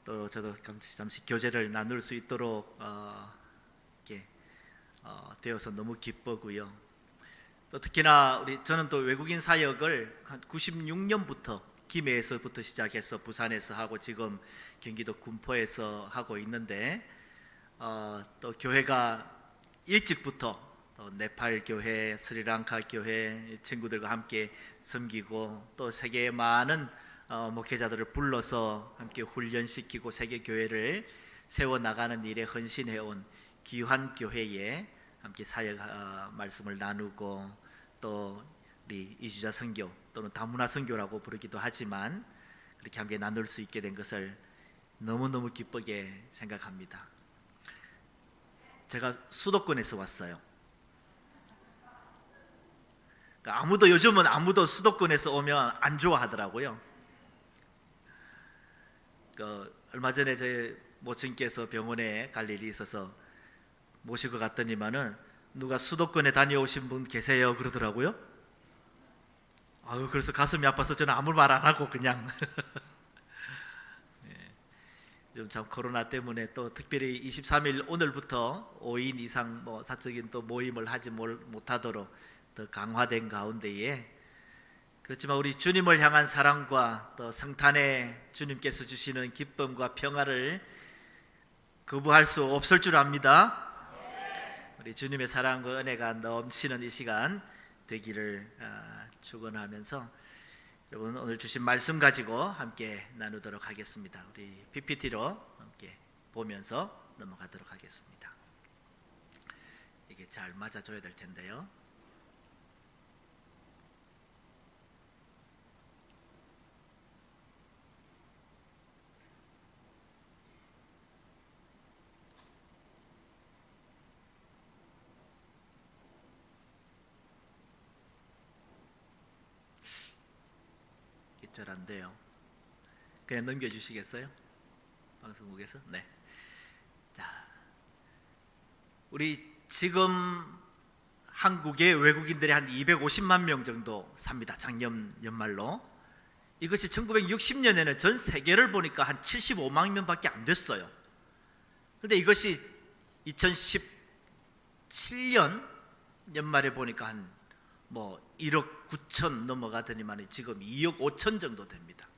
또 저도 잠시 교제를 나눌 수 있도록 이렇게 되어서 너무 기쁘고요. 또 특히나 저는 또 외국인 사역을 한 96년부터 김해에서부터 시작해서 부산에서 하고 지금 경기도 군포에서 하고 있는데 또 교회가 일찍부터 또 네팔 교회, 스리랑카 교회 친구들과 함께 섬기고 또 세계의 많은 목회자들을 불러서 함께 훈련시키고 세계 교회를 세워 나가는 일에 헌신해온 귀한 교회에 함께 사역 말씀을 나누고 또 우리 이주자 선교 또는 다문화 선교라고 부르기도 하지만 그렇게 함께 나눌 수 있게 된 것을 너무너무 기쁘게 생각합니다. 제가 수도권에서 왔어요. 그러니까 요즘은 아무도 수도권에서 오면 안 좋아하더라고요. 얼마 전에 제 모친께서 병원에 갈 일이 있어서 모시고 갔더니만은 누가 수도권에 다녀오신 분 계세요 그러더라고요. 그래서 가슴이 아파서 저는 아무 말 안 하고 그냥 좀 참 코로나 때문에 또 특별히 23일 오늘부터 5인 이상 사적인 또 모임을 하지 못하도록 더 강화된 가운데에 그렇지만 우리 주님을 향한 사랑과 또 성탄에 주님께서 주시는 기쁨과 평화를 거부할 수 없을 줄 압니다. 우리 주님의 사랑과 은혜가 넘치는 이 시간 되기를 축원하면서 여러분 오늘 주신 말씀 가지고 함께 나누도록 하겠습니다. 우리 PPT로 함께 보면서 넘어가도록 하겠습니다. 이게 잘 맞아줘야 될 텐데요. 잘 안 돼요. 그냥 넘겨주시겠어요? 방송국에서? 네. 자, 우리 지금 한국에 외국인들이 한 250만 명 정도 삽니다. 작년 연말로. 이것이 1960년에는 전 세계를 보니까 한 75만 명밖에 안 됐어요. 그런데 이것이 2017년 연말에 보니까 한 1억 9천 넘어가더니만 지금 2억 5천 정도 됩니다.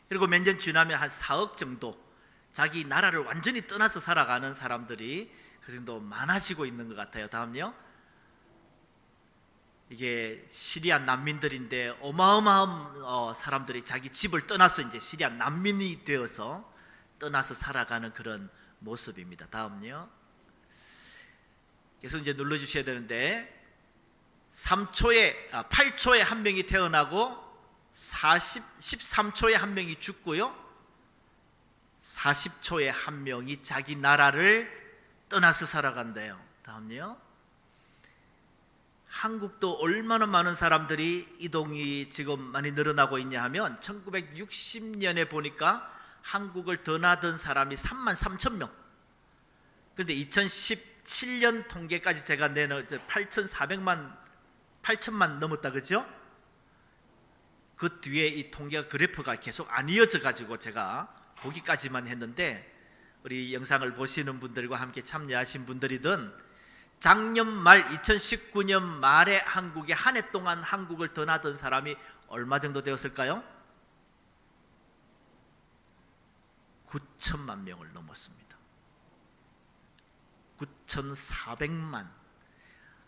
그리고 몇 년 지나면 한 4억 정도 자기 나라를 완전히 떠나서 살아가는 사람들이 그 정도 많아지고 있는 것 같아요. 다음요. 이게 시리아 난민들인데 어마어마한 사람들이 자기 집을 떠나서 이제 시리아 난민이 되어서 떠나서 살아가는 그런 모습입니다. 다음요. 계속 이제 눌러주셔야 되는데 8초에 한 명이 태어나고 13초에 한 명이 죽고요 40초에 한 명이 자기 나라를 떠나서 살아간대요. 다음요. 한국도 얼마나 많은 사람들이 이동이 지금 많이 늘어나고 있냐 하면 1960년에 보니까 한국을 떠나던 사람이 3만 3천 명. 그런데 2017년 통계까지 제가 내는 8천만 넘었다, 그죠? 그 뒤에 이 통계가 그래프가 계속 안 이어져 가지고 제가 거기까지만 했는데 우리 영상을 보시는 분들과 함께 참여하신 분들이든 작년 말 2019년 말에 한국에 한 해 동안 한국을 떠나던 사람이 얼마 정도 되었을까요? 9천만 명을 넘었습니다. 9,400만.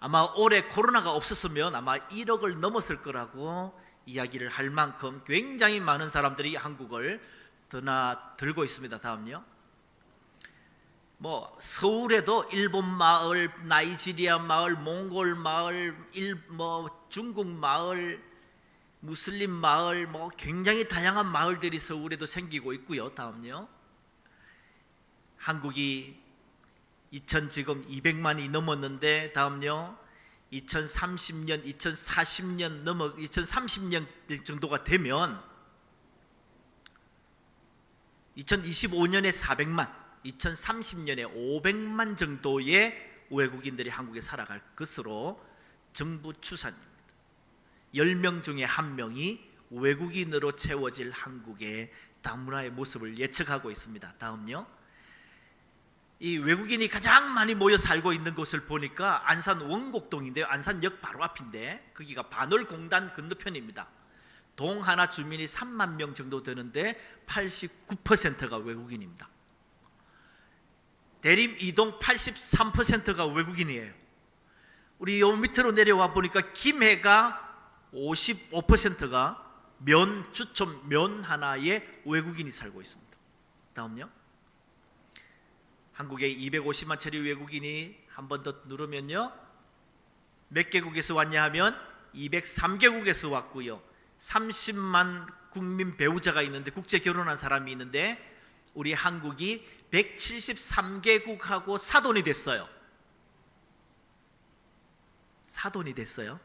아마 올해 코로나가 없었으면 아마 1억을 넘었을 거라고 이야기를 할 만큼 굉장히 많은 사람들이 한국을 드나들고 있습니다. 다음요. 서울에도 일본 마을, 나이지리아 마을, 몽골 마을, 중국 마을, 무슬림 마을, 굉장히 다양한 마을들이 서울에도 생기고 있고요. 다음요. 한국이 지금 200만이 넘었는데 다음요. 2030년, 2030년 정도가 되면 2025년에 400만, 2030년에 500만 정도의 외국인들이 한국에 살아갈 것으로 정부 추산입니다. 10명 중에 1명이 외국인으로 채워질 한국에 다문화의 모습을 예측하고 있습니다. 다음요. 이 외국인이 가장 많이 모여 살고 있는 곳을 보니까 안산 원곡동인데요. 안산역 바로 앞인데 거기가 반월공단 건너편입니다. 동하나 주민이 3만 명 정도 되는데 89%가 외국인입니다. 대림 이동 83%가 외국인이에요. 우리 요 밑으로 내려와 보니까 김해가 55%가 주촌 면 하나에 외국인이 살고 있습니다. 다음요. 한국에 250만 처리 외국인이 한 번 더 누르면요, 몇 개국에서 왔냐 하면 203개국에서 왔고요. 30만 국민 배우자가 있는데, 국제 결혼한 사람이 있는데 우리 한국이 173개국하고 사돈이 됐어요. 사돈이 됐어요.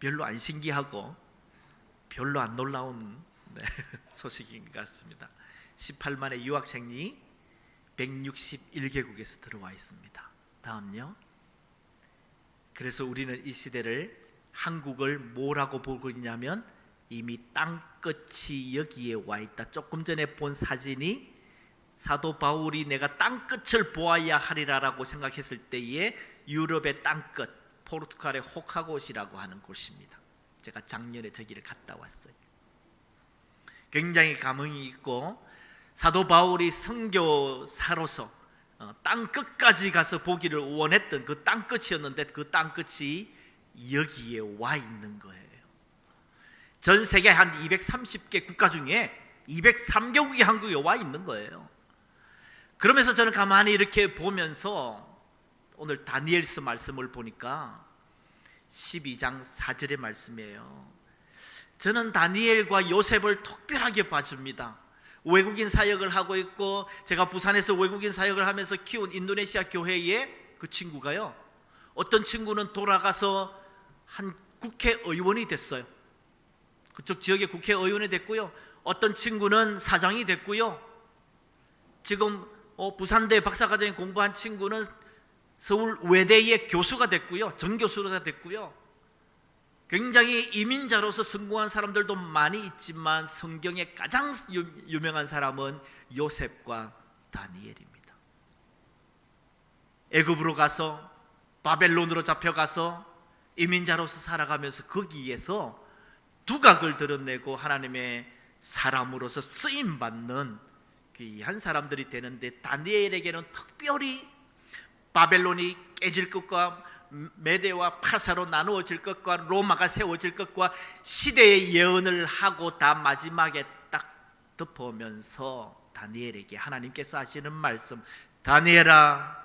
별로 안 신기하고 별로 안 놀라운 소식인 것 같습니다. 18만의 유학생이 161개국에서 들어와 있습니다. 다음요. 그래서 우리는 이 시대를, 한국을 뭐라고 보고 있냐면 이미 땅끝이 여기에 와 있다. 조금 전에 본 사진이 사도 바울이 내가 땅끝을 보아야 하리라라고 생각했을 때에 유럽의 땅끝, 포르투갈의 호카곳이라고 하는 곳입니다. 제가 작년에 저기를 갔다 왔어요. 굉장히 감흥이 있고, 사도 바울이 선교사로서 땅끝까지 가서 보기를 원했던 그 땅끝이었는데 그 땅끝이 여기에 와 있는 거예요. 전 세계 한 230개 국가 중에 203개국이 한국에 와 있는 거예요. 그러면서 저는 가만히 이렇게 보면서 오늘 다니엘서 말씀을 보니까 12장 4절의 말씀이에요. 저는 다니엘과 요셉을 특별하게 봐줍니다. 외국인 사역을 하고 있고, 제가 부산에서 외국인 사역을 하면서 키운 인도네시아 교회에 그 친구가요, 어떤 친구는 돌아가서 한 국회의원이 됐어요. 그쪽 지역의 국회의원이 됐고요. 어떤 친구는 사장이 됐고요. 지금 부산대 박사과정에 공부한 친구는 서울 외대의 교수가 됐고요. 정교수가 됐고요. 굉장히 이민자로서 성공한 사람들도 많이 있지만 성경에 가장 유명한 사람은 요셉과 다니엘입니다. 애굽으로 가서 바벨론으로 잡혀가서 이민자로서 살아가면서 거기에서 두각을 드러내고 하나님의 사람으로서 쓰임받는 귀한 사람들이 되는데, 다니엘에게는 특별히 바벨론이 깨질 것과 메대와 파사로 나누어질 것과 로마가 세워질 것과 시대의 예언을 하고 다 마지막에 딱 덮으면서 다니엘에게 하나님께서 하시는 말씀, 다니엘아,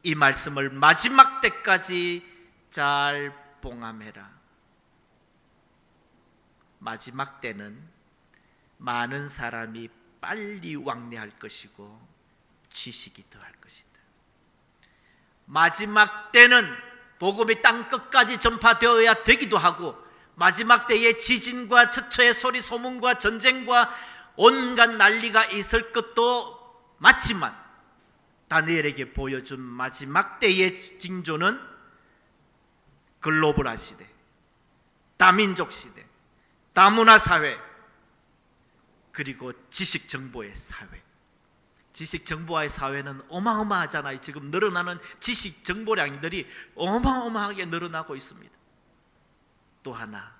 이 말씀을 마지막 때까지 잘 봉함해라. 마지막 때는 많은 사람이 빨리 왕래할 것이고 지식이 더할 것이다. 마지막 때는 복음이 땅끝까지 전파되어야 되기도 하고, 마지막 때에 지진과 처처의 소리, 소문과 전쟁과 온갖 난리가 있을 것도 맞지만, 다니엘에게 보여준 마지막 때의 징조는 글로벌화 시대, 다민족 시대, 다문화 사회, 그리고 지식 정보의 사회. 지식 정보화의 사회는 어마어마하잖아요. 지금 늘어나는 지식 정보량들이 어마어마하게 늘어나고 있습니다. 또 하나,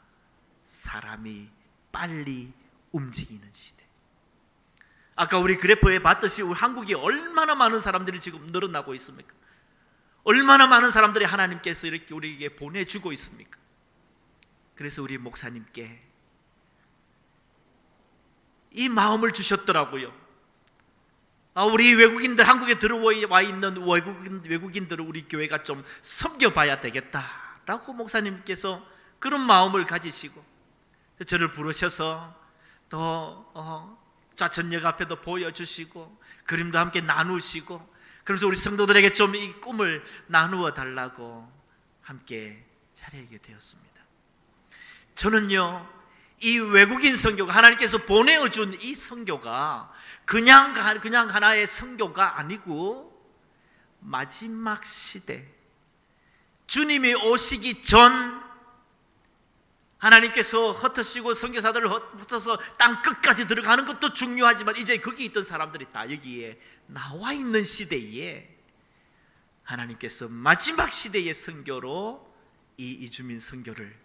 사람이 빨리 움직이는 시대. 아까 우리 그래프에 봤듯이 우리 한국에 얼마나 많은 사람들이 지금 늘어나고 있습니까? 얼마나 많은 사람들이 하나님께서 이렇게 우리에게 보내주고 있습니까? 그래서 우리 목사님께 이 마음을 주셨더라고요. 우리 외국인들, 한국에 들어와 있는 외국인들을 우리 교회가 좀 섬겨봐야 되겠다라고 목사님께서 그런 마음을 가지시고 저를 부르셔서 또 좌천역 앞에도 보여주시고 그림도 함께 나누시고, 그래서 우리 성도들에게 좀 이 꿈을 나누어 달라고 함께 자리하게 되었습니다. 저는요, 이 외국인 선교가, 하나님께서 보내어준 이 선교가 그냥 하나의 선교가 아니고 마지막 시대, 주님이 오시기 전 하나님께서 흩으시고 선교사들을 흩어서 땅 끝까지 들어가는 것도 중요하지만 이제 거기 있던 사람들이 다 여기에 나와 있는 시대에 하나님께서 마지막 시대의 선교로 이 이주민 선교를,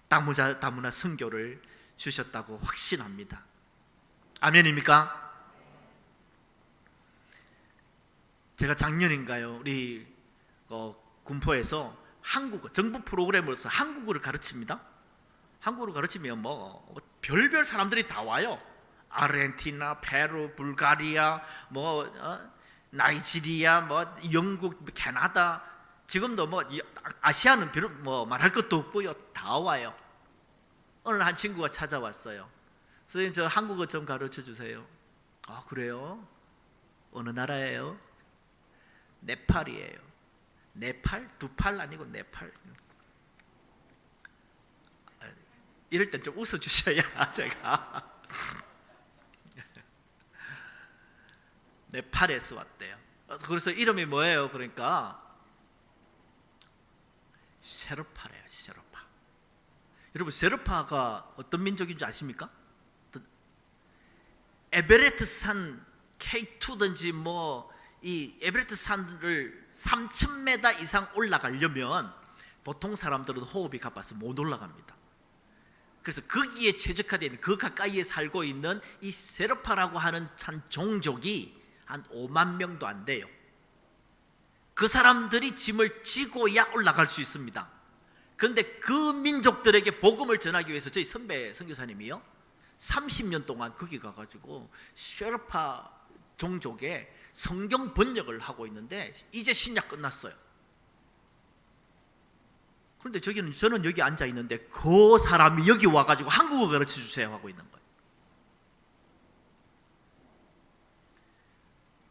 다문화 선교를 주셨다고 확신합니다. 아멘입니까? 제가 작년인가요, 우리 군포에서 한국어, 정부 프로그램으로서 한국어를 가르칩니다. 한국어를 가르치면 뭐 별별 사람들이 다 와요. 아르헨티나, 페루, 불가리아, 나이지리아, 영국, 캐나다, 지금도 아시아는 뭐 말할 것도 없고요, 다 와요. 오늘 한 친구가 찾아왔어요. 선생님, 저 한국어 좀 가르쳐 주세요. 아, 그래요? 어느 나라예요? 네팔이에요. 네팔? 두 팔 아니고 네팔. 이럴 땐 좀 웃어주셔야 제가 네팔에서 왔대요. 그래서 이름이 뭐예요? 그러니까 셰르파래요. 셰르파. 여러분, 셰르파가 어떤 민족인지 아십니까? 에베레스트 산 K2든지 이 에베레스트 산을 3,000m 이상 올라가려면 보통 사람들은 호흡이 가빠서 못 올라갑니다. 그래서 거기에 최적화된, 그 가까이에 살고 있는 이 셰르파라고 하는 한 종족이 한 5만 명도 안 돼요. 그 사람들이 짐을 지고야 올라갈 수 있습니다. 그런데 그 민족들에게 복음을 전하기 위해서 저희 선배 선교사님이요, 30년 동안 거기 가가지고 셰르파 종족의 성경 번역을 하고 있는데 이제 신약 끝났어요. 그런데 저는 여기 앉아 있는데 그 사람이 여기 와가지고 한국어 가르쳐 주세요 하고 있는 거예요.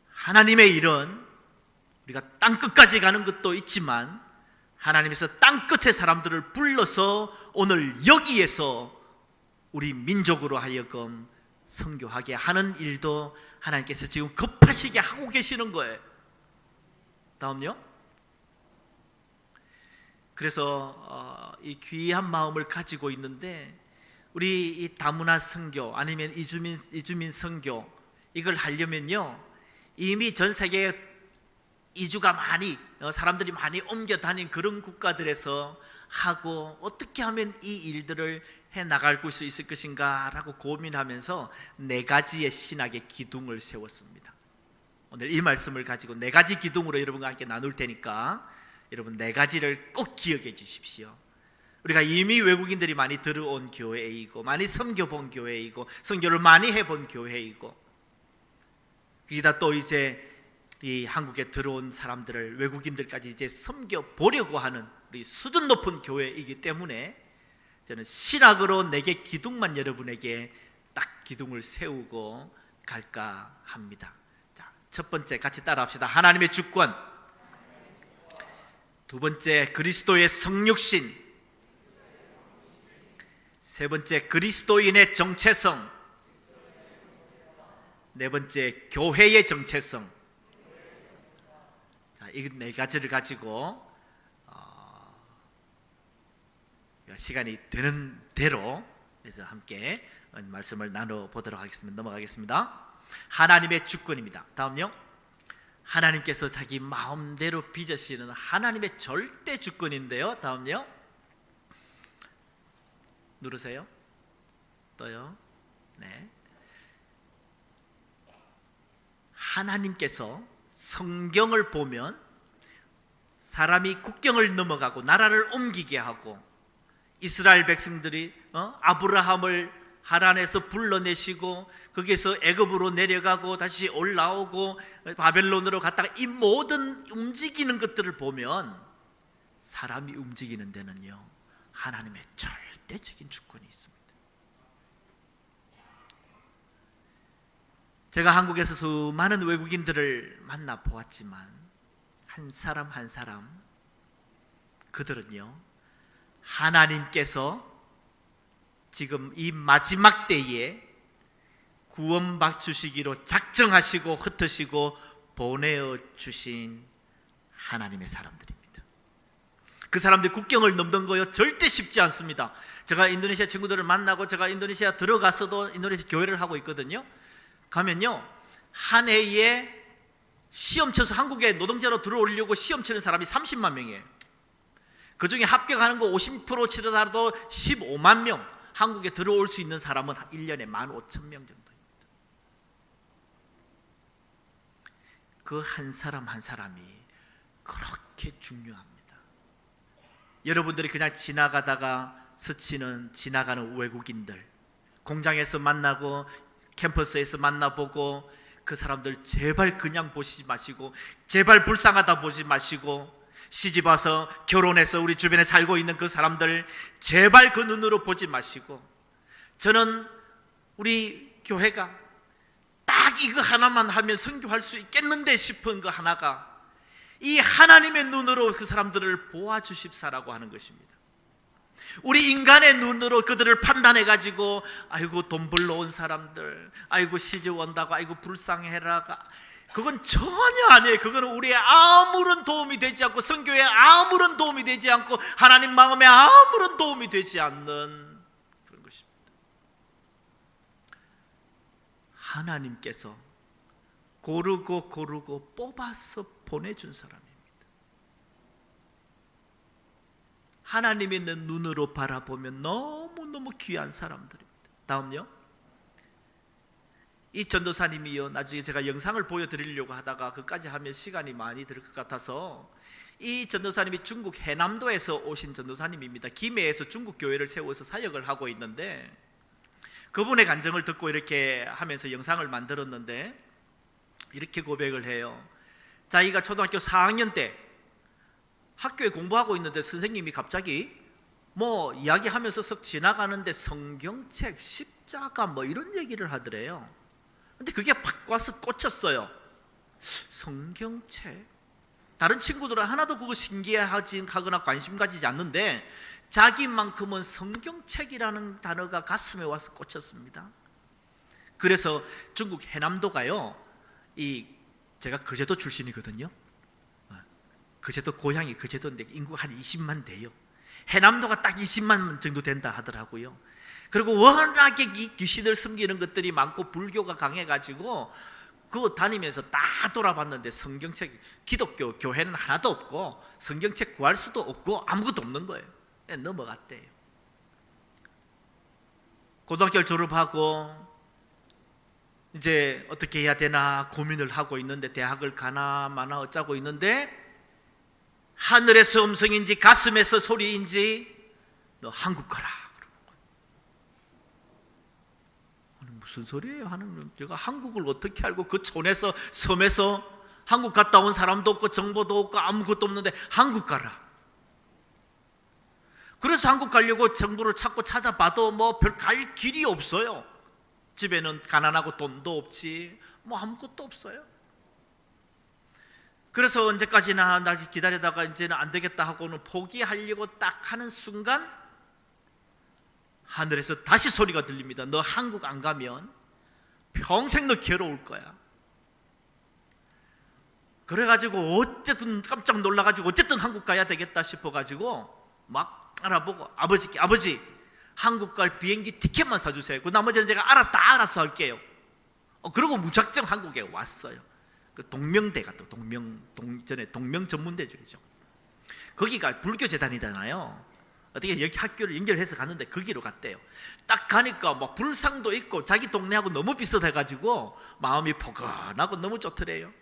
하나님의 일은 우리가 땅 끝까지 가는 것도 있지만 하나님께서 땅 끝의 사람들을 불러서 오늘 여기에서 우리 민족으로 하여금 선교하게 하는 일도 하나님께서 지금 급하시게 하고 계시는 거예요. 다음요. 그래서 이 귀한 마음을 가지고 있는데 우리 이 다문화 선교 아니면 이주민 선교 이걸 하려면요, 이미 전 세계에 이주가 많이 사람들이 많이 옮겨 다닌 그런 국가들에서 하고 어떻게 하면 이 일들을 해 나갈 수 있을 것인가 라고 고민하면서 4가지의 신학의 기둥을 세웠습니다. 오늘 이 말씀을 가지고 4가지 기둥으로 여러분과 함께 나눌 테니까 여러분 4가지를 꼭 기억해 주십시오. 우리가 이미 외국인들이 많이 들어온 교회이고 많이 섬겨본 교회이고 선교를 많이 해본 교회이고, 거기다 또 이제 이 한국에 들어온 사람들을, 외국인들까지 이제 섬겨보려고 하는 우리 수준 높은 교회이기 때문에 저는 신학으로 4개 기둥만 여러분에게 딱 기둥을 세우고 갈까 합니다. 자, 첫 번째 같이 따라합시다. 하나님의 주권. 두 번째, 그리스도의 성육신. 세 번째, 그리스도인의 정체성. 네 번째, 교회의 정체성. 자, 이 4가지를 가지고 시간이 되는 대로 함께 말씀을 나눠보도록 하겠습니다. 넘어가겠습니다. 하나님의 주권입니다. 다음요. 하나님께서 자기 마음대로 빚으시는 하나님의 절대 주권인데요. 다음요. 누르세요. 또요. 네. 하나님께서 성경을 보면 사람이 국경을 넘어가고 나라를 옮기게 하고, 이스라엘 백성들이 아브라함을 하란에서 불러내시고 거기에서 애굽으로 내려가고 다시 올라오고 바벨론으로 갔다가 이 모든 움직이는 것들을 보면 사람이 움직이는 데는요, 하나님의 절대적인 주권이 있습니다. 제가 한국에서 수많은 외국인들을 만나 보았지만 한 사람 한 사람 그들은요, 하나님께서 지금 이 마지막 때에 구원받 주시기로 작정하시고 흩으시고 보내어 주신 하나님의 사람들입니다. 그 사람들이 국경을 넘는 거요 절대 쉽지 않습니다. 제가 인도네시아 친구들을 만나고 제가 인도네시아 들어가서도 인도네시아 교회를 하고 있거든요. 가면요 한 해에 시험 쳐서 한국에 노동자로 들어오려고 시험 치는 사람이 30만 명이에요. 그 중에 합격하는 거 50% 치르더라도 15만 명, 한국에 들어올 수 있는 사람은 1년에 15,000명 정도입니다. 그 한 사람 한 사람이 그렇게 중요합니다. 여러분들이 그냥 지나가다가 스치는 지나가는 외국인들, 공장에서 만나고 캠퍼스에서 만나보고 그 사람들 제발 그냥 보시지 마시고, 제발 불쌍하다 보지 마시고, 시집 와서 결혼해서 우리 주변에 살고 있는 그 사람들 제발 그 눈으로 보지 마시고, 저는 우리 교회가 딱 이거 하나만 하면 선교할 수 있겠는데 싶은 그 하나가 이 하나님의 눈으로 그 사람들을 보아주십사라고 하는 것입니다. 우리 인간의 눈으로 그들을 판단해 가지고 아이고 돈 벌러 온 사람들, 아이고 시집 온다고 아이고 불쌍해라, 그건 전혀 아니에요. 그거는 우리의 아무런 도움이 되지 않고 선교에 아무런 도움이 되지 않고 하나님 마음에 아무런 도움이 되지 않는 그런 것입니다. 하나님께서 고르고 뽑아서 보내준 사람입니다. 하나님 있는 눈으로 바라보면 너무너무 귀한 사람들입니다. 다음요, 이 전도사님이요, 나중에 제가 영상을 보여드리려고 하다가 그까지 하면 시간이 많이 들 것 같아서, 이 전도사님이 중국 해남도에서 오신 전도사님입니다. 김해에서 중국 교회를 세워서 사역을 하고 있는데, 그분의 간증을 듣고 이렇게 하면서 영상을 만들었는데 이렇게 고백을 해요. 자기가 초등학교 4학년 때 학교에 공부하고 있는데 선생님이 갑자기 뭐 이야기하면서 쓱 지나가는데 성경책, 십자가 뭐 이런 얘기를 하더래요. 근데 그게 팍 와서 꽂혔어요. 성경책? 다른 친구들은 하나도 그거 신기하거나 관심 가지지 않는데 자기만큼은 성경책이라는 단어가 가슴에 와서 꽂혔습니다. 그래서 중국 해남도가요, 제가 거제도 출신이거든요. 거제도 고향이 거제도인데 인구가 한 20만 돼요. 해남도가 딱 20만 정도 된다 하더라고요. 그리고 워낙에 이 귀신을 섬기는 것들이 많고 불교가 강해가지고 그거 다니면서 다 돌아봤는데 성경책, 기독교 교회는 하나도 없고 성경책 구할 수도 없고 아무것도 없는 거예요. 넘어갔대요. 고등학교를 졸업하고 이제 어떻게 해야 되나 고민을 하고 있는데, 대학을 가나 마나 어쩌고 있는데 하늘에서 음성인지 가슴에서 소리인지 너 한국 가라. 무슨 소리예요? 하는, 제가 한국을 어떻게 알고, 그 촌에서 섬에서 한국 갔다 온 사람도 없고 정보도 없고 아무것도 없는데 한국 가라. 그래서 한국 가려고 정보를 찾고 찾아봐도 뭐 별 갈 길이 없어요. 집에는 가난하고 돈도 없지 뭐 아무것도 없어요. 그래서 언제까지나 나 기다리다가 이제는 안 되겠다 하고는 포기하려고 딱 하는 순간 하늘에서 다시 소리가 들립니다. 너 한국 안 가면 평생 너 괴로울 거야. 그래가지고 어쨌든 깜짝 놀라가지고 어쨌든 한국 가야 되겠다 싶어가지고 막 알아보고 아버지 한국 갈 비행기 티켓만 사주세요. 그 나머지는 제가 다 알아서 할게요. 그러고 무작정 한국에 왔어요. 그 동명대가 또 전에 동명전문대죠. 거기가 불교재단이잖아요. 어떻게 여기 학교를 연결해서 갔는데 거기로 갔대요. 딱 가니까 뭐 불상도 있고 자기 동네하고 너무 비슷해가지고 마음이 포근하고 너무 좋더래요.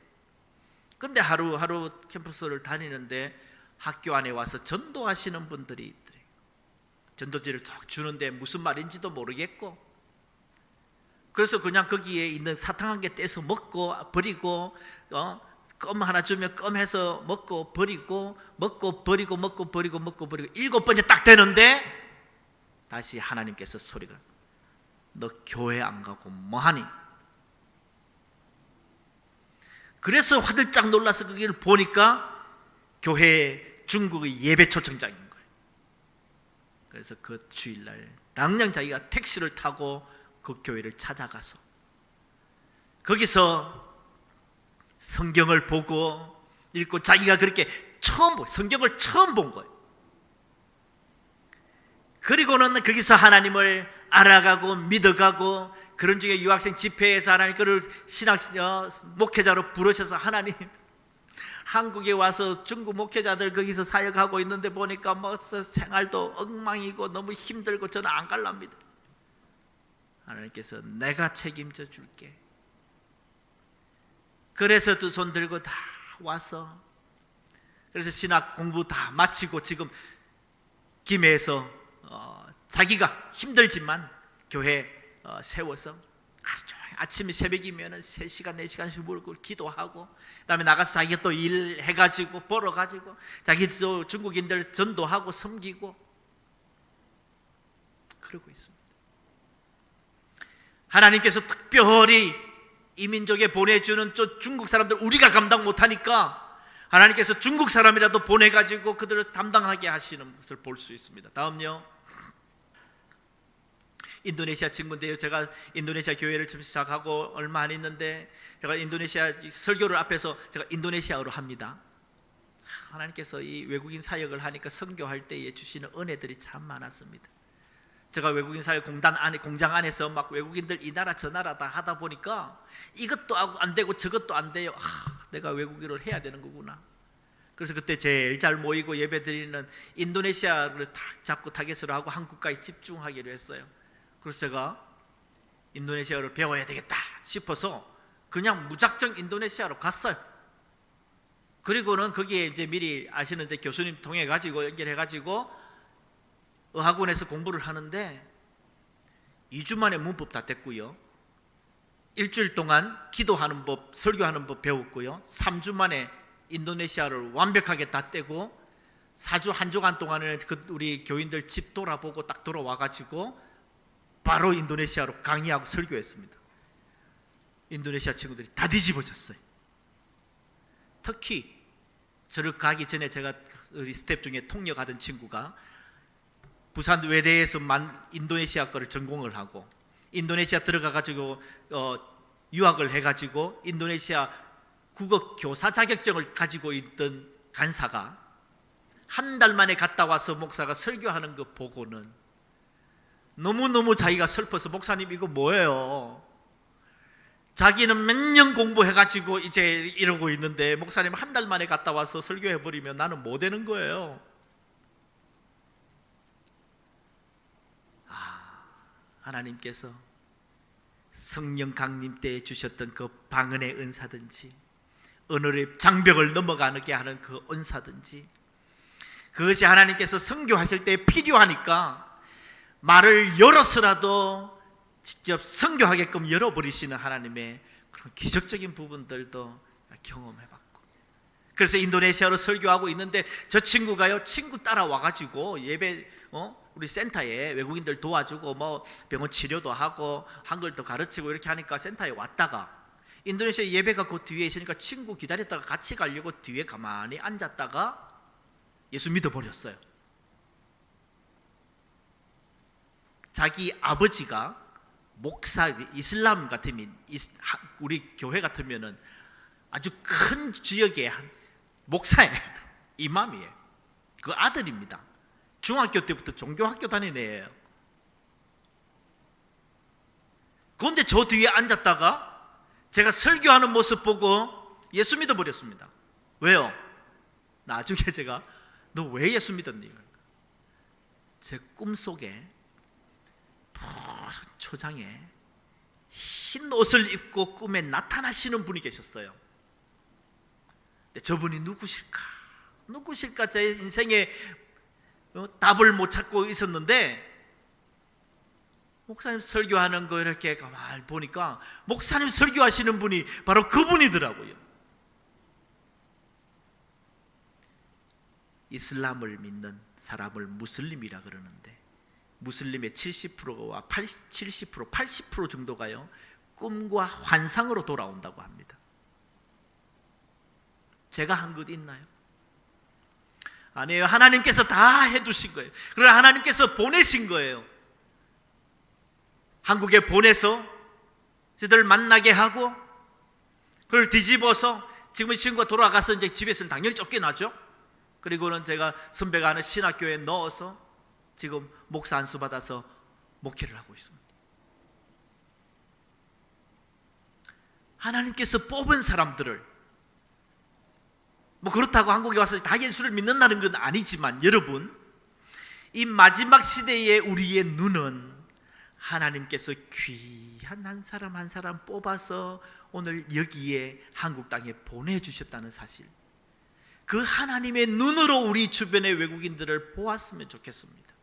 근데 하루 캠퍼스를 다니는데 학교 안에 와서 전도하시는 분들이 있더래요. 전도지를 탁 주는데 무슨 말인지도 모르겠고, 그래서 그냥 거기에 있는 사탕 한 개 떼서 먹고 버리고, 껌 하나 주면 껌 해서 먹고 버리고 먹고 버리고 7번째 딱 되는데 다시 하나님께서 소리가, 너 교회 안 가고 뭐하니? 그래서 화들짝 놀라서 거기를 보니까 교회 중국의 예배 초청장인 거예요. 그래서 그 주일날 당장 자기가 택시를 타고 그 교회를 찾아가서 거기서 성경을 보고 읽고, 자기가 그렇게 성경을 처음 본 거예요. 그리고는 거기서 하나님을 알아가고 믿어가고, 그런 중에 유학생 집회에서 하나님 그를 목회자로 부르셔서, 하나님 한국에 와서 중국 목회자들 거기서 사역하고 있는데 보니까 뭐 생활도 엉망이고 너무 힘들고 저는 안 갈랍니다. 하나님께서 내가 책임져 줄게. 그래서 두 손 들고 다 와서, 그래서 신학 공부 다 마치고 지금 김해에서 자기가 힘들지만 교회 세워서 하루 종일 아침에 새벽이면 3시간 4시간씩 물고 기도하고, 그다음에 나가서 자기가 또 일해가지고 벌어가지고 자기도 중국인들 전도하고 섬기고 그러고 있습니다. 하나님께서 특별히 이 민족에 보내주는 저 중국 사람들, 우리가 감당 못하니까 하나님께서 중국 사람이라도 보내가지고 그들을 담당하게 하시는 것을 볼 수 있습니다. 다음요, 인도네시아 친구인데요, 제가 인도네시아 교회를 좀 시작하고 얼마 안 있는데 제가 인도네시아 설교를 앞에서 제가 인도네시아어로 합니다. 하나님께서 이 외국인 사역을 하니까 선교할 때에 주시는 은혜들이 참 많았습니다. 제가 외국인 사역 공장 안에서 막 외국인들 이 나라 저 나라 다 하다 보니까 이것도 안 되고 저것도 안 돼요. 내가 외국인을 해야 되는 거구나. 그래서 그때 제일 잘 모이고 예배 드리는 인도네시아를 탁 잡고 타겟으로 하고 한국까지 집중하기로 했어요. 그래서 제가 인도네시아를 배워야 되겠다 싶어서 그냥 무작정 인도네시아로 갔어요. 그리고는 거기에 이제 미리 아시는데 교수님 통해 가지고 연결해 가지고 어학원에서 공부를 하는데 2주 만에 문법 다 됐고요. 일주일 동안 기도하는 법, 설교하는 법 배웠고요. 3주 만에 인도네시아를 완벽하게 다 떼고 4주 한 주간 동안은 우리 교인들 집 돌아보고 딱 돌아와가지고 바로 인도네시아로 강의하고 설교했습니다. 인도네시아 친구들이 다 뒤집어졌어요. 특히 저를 가기 전에 제가 우리 스텝 중에 통역하던 친구가 부산 외대에서 인도네시아 거를 전공을 하고 인도네시아 들어가가지고 유학을 해가지고 인도네시아 국어 교사 자격증을 가지고 있던 간사가 한 달 만에 갔다 와서 목사가 설교하는 거 보고는 너무너무 자기가 슬퍼서, 목사님 이거 뭐예요? 자기는 몇 년 공부해가지고 이제 이러고 있는데 목사님 한 달 만에 갔다 와서 설교해버리면 나는 뭐 되는 거예요? 하나님께서 성령 강림 때 주셨던 그 방언의 은사든지 언어의 장벽을 넘어가게 하는 그 은사든지, 그것이 하나님께서 선교하실 때 필요하니까 말을 열어서라도 직접 선교하게끔 열어버리시는 하나님의 그런 기적적인 부분들도 경험해봤고, 그래서 인도네시아로 설교하고 있는데 저 친구가요, 친구 따라와가지고 예배 우리 센터에 외국인들 도와주고 뭐 병원 치료도 하고 한글도 가르치고 이렇게 하니까 센터에 왔다가 인도네시아 예배가 그 뒤에 있으니까 친구 기다렸다가 같이 가려고 뒤에 가만히 앉았다가 예수 믿어버렸어요. 자기 아버지가 목사, 이슬람 같으면 우리 교회 같으면은 아주 큰 지역의 한 목사예요. 이맘이에요. 그 아들입니다. 중학교 때부터 종교학교 다니는 애예요. 그런데 저 뒤에 앉았다가 제가 설교하는 모습 보고 예수 믿어버렸습니다. 왜요? 나중에 제가 너 왜 예수 믿었니? 제 꿈속에 푸른 초장에 흰 옷을 입고 꿈에 나타나시는 분이 계셨어요. 저분이 누구실까 제 인생에 답을 못 찾고 있었는데 목사님 설교하는 거 이렇게 가만히 보니까 목사님 설교하시는 분이 바로 그분이더라고요. 이슬람을 믿는 사람을 무슬림이라 그러는데 무슬림의 70%와 80% 정도가요 꿈과 환상으로 돌아온다고 합니다. 제가 한 것 있나요? 아니에요. 하나님께서 다 해두신 거예요. 그러나 하나님께서 보내신 거예요. 한국에 보내서 저들 만나게 하고 그걸 뒤집어서 지금 이 친구가 돌아가서 이제 집에서는 당연히 쫓겨나죠. 그리고는 제가 선배가 하는 신학교에 넣어서 지금 목사 안수 받아서 목회를 하고 있습니다. 하나님께서 뽑은 사람들을, 뭐 그렇다고 한국에 와서 다 예수를 믿는다는 건 아니지만, 여러분, 이 마지막 시대의 우리의 눈은 하나님께서 귀한 한 사람 한 사람 뽑아서 오늘 여기에 한국 땅에 보내주셨다는 사실, 그 하나님의 눈으로 우리 주변의 외국인들을 보았으면 좋겠습니다.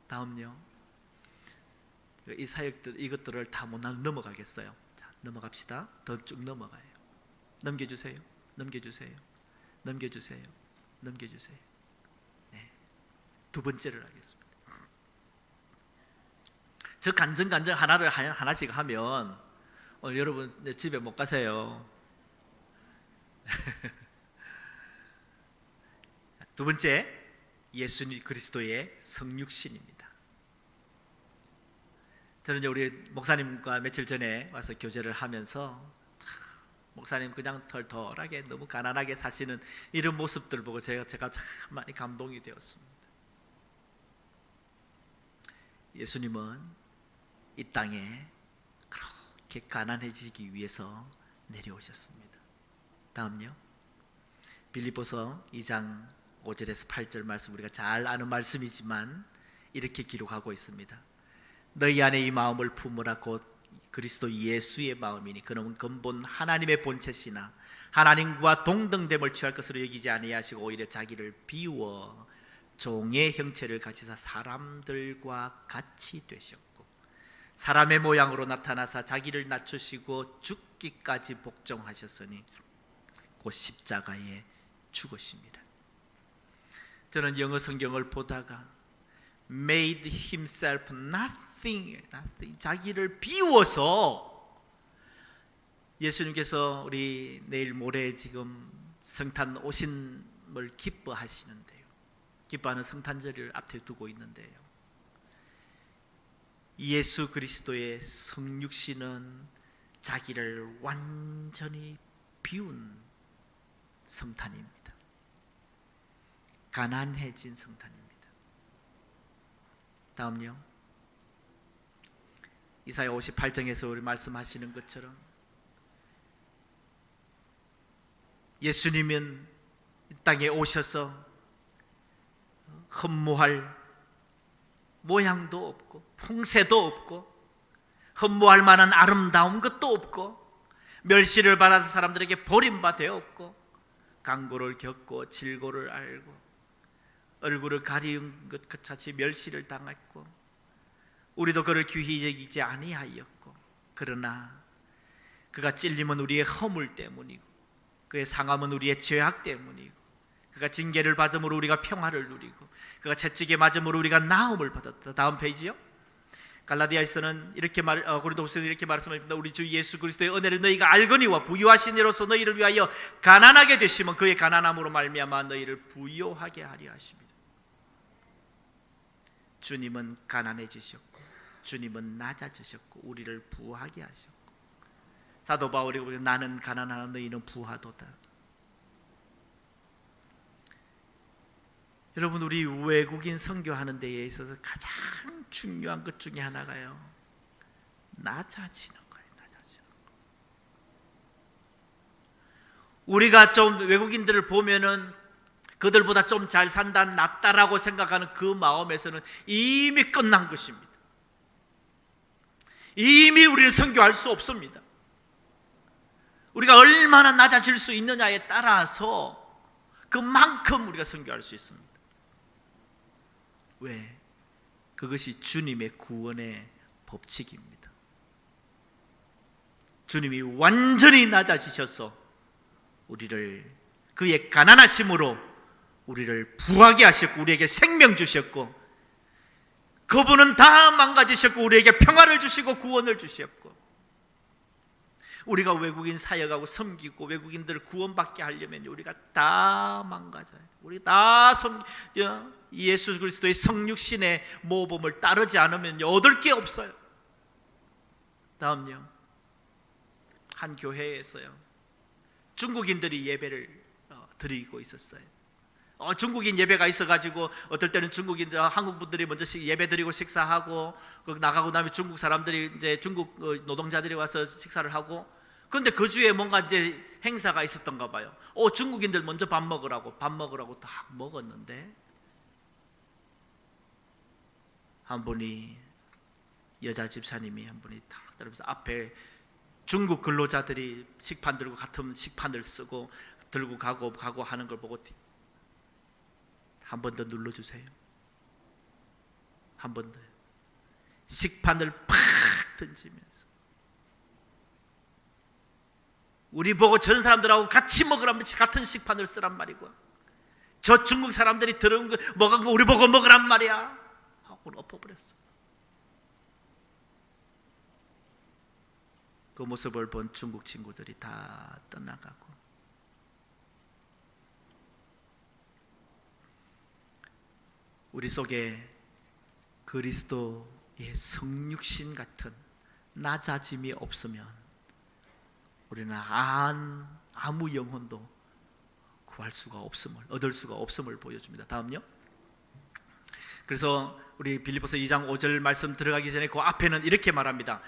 다음요, 이 사역들, 이것들을 다 못 넘어가겠어요. 자, 넘어갑시다. 더 쭉 넘어가요. 넘겨주세요. 넘겨주세요. 넘겨주세요. 넘겨주세요. 네. 두 번째를 하겠습니다. 저 간증 하나를 하나씩 하면 오늘 여러분 집에 못 가세요. 두 번째, 예수님 그리스도의 성육신입니다. 저는 우리 목사님과 며칠 전에 와서 교제를 하면서 목사님 그냥 털털하게 너무 가난하게 사시는 이런 모습들 보고 제가 참 많이 감동이 되었습니다. 예수님은 이 땅에 그렇게 가난해지기 위해서 내려오셨습니다. 다음요, 빌립보서 2장 5절에서 8절 말씀, 우리가 잘 아는 말씀이지만 이렇게 기록하고 있습니다. 너희 안에 이 마음을 품으라. 곧 그리스도 예수의 마음이니 그는 근본 하나님의 본체시나 하나님과 동등됨을 취할 것으로 여기지 아니하시고 오히려 자기를 비워 종의 형체를 가지사 사람들과 같이 되셨고 사람의 모양으로 나타나사 자기를 낮추시고 죽기까지 복종하셨으니 곧 십자가에 죽으십니다. 저는 영어 성경을 보다가 made himself nothing, 자기를 비워서, 예수님께서 우리 내일 모레 지금 성탄 오심을 기뻐하시는데요, 기뻐하는 성탄절을 앞에 두고 있는데요, 예수 그리스도의 성육신은 자기를 완전히 비운 성탄입니다. 가난해진 성탄입니다. 다음요, 이사야 58장에서 우리 말씀하시는 것처럼 예수님은 이 땅에 오셔서 흠모할 모양도 없고 풍세도 없고 흠모할 만한 아름다운 것도 없고 멸시를 받아서 사람들에게 버림받았고 강고를 겪고 질고를 알고 얼굴을 가리운 것 같이 멸시를 당했고 우리도 그를 귀히 여기지 아니하였고, 그러나 그가 찔림은 우리의 허물 때문이고 그의 상함은 우리의 죄악 때문이고 그가 징계를 받음으로 우리가 평화를 누리고 그가 채찍에 맞음으로 우리가 나음을 받았다. 다음 페이지요. 갈라디아에서는 이렇게 고린도후서는 이렇게 말씀합니다. 우리 주 예수 그리스도의 은혜를 너희가 알거니와 부유하신 이로서 너희를 위하여 가난하게 되시면 그의 가난함으로 말미암아 너희를 부유하게 하려 하십니다. 주님은 가난해지셨고 주님은 낮아지셨고 우리를 부하게 하셨고, 사도 바울이 나는 가난하나 너희는 부하도다. 여러분, 우리 외국인 선교하는 데에 있어서 가장 중요한 것 중에 하나가요, 낮아지는 거예요. 낮아지는 거. 우리가 좀 외국인들을 보면은 그들보다 좀 잘 산다, 낫다라고 생각하는 그 마음에서는 이미 끝난 것입니다. 이미 우리는 선교할 수 없습니다. 우리가 얼마나 낮아질 수 있느냐에 따라서 그만큼 우리가 선교할 수 있습니다. 왜? 그것이 주님의 구원의 법칙입니다. 주님이 완전히 낮아지셔서 우리를 그의 가난하심으로 우리를 부하게 하셨고 우리에게 생명 주셨고, 그분은 다 망가지셨고 우리에게 평화를 주시고 구원을 주셨고, 우리가 외국인 사역하고 섬기고 외국인들을 구원받게 하려면 우리가 다 망가져요. 우리 다 예수 그리스도의 성육신의 모범을 따르지 않으면 얻을 게 없어요. 다음요, 한 교회에서요 중국인들이 예배를 드리고 있었어요. 중국인 예배가 있어가지고 어떨 때는 중국인 한국 분들이 먼저 예배 드리고 식사하고 나가고 나면 중국 사람들이 이제 중국 노동자들이 와서 식사를 하고, 그런데 그 주에 뭔가 이제 행사가 있었던가 봐요. 중국인들 먼저 밥 먹으라고 딱 먹었는데 한 분이, 여자 집사님이 한 분이 탁 들으면서 앞에 중국 근로자들이 식판 들고 같은 식판을 쓰고 들고 가고 하는 걸 보고 한 번 더 눌러주세요. 한 번 더. 식판을 팍 던지면서 우리 보고 전 사람들하고 같이 먹으라면 같은 식판을 쓰란 말이고, 저 중국 사람들이 들은 거 먹은 거 우리 보고 먹으란 말이야 하고 엎어버렸어. 그 모습을 본 중국 친구들이 다 떠나가고, 우리 속에 그리스도의 성육신 같은 낮아짐이 없으면 우리는 아무 영혼도 구할 수가 없음을, 얻을 수가 없음을 보여줍니다. 다음요. 그래서 우리 빌립보서 2장 5절 말씀 들어가기 전에 그 앞에는 이렇게 말합니다.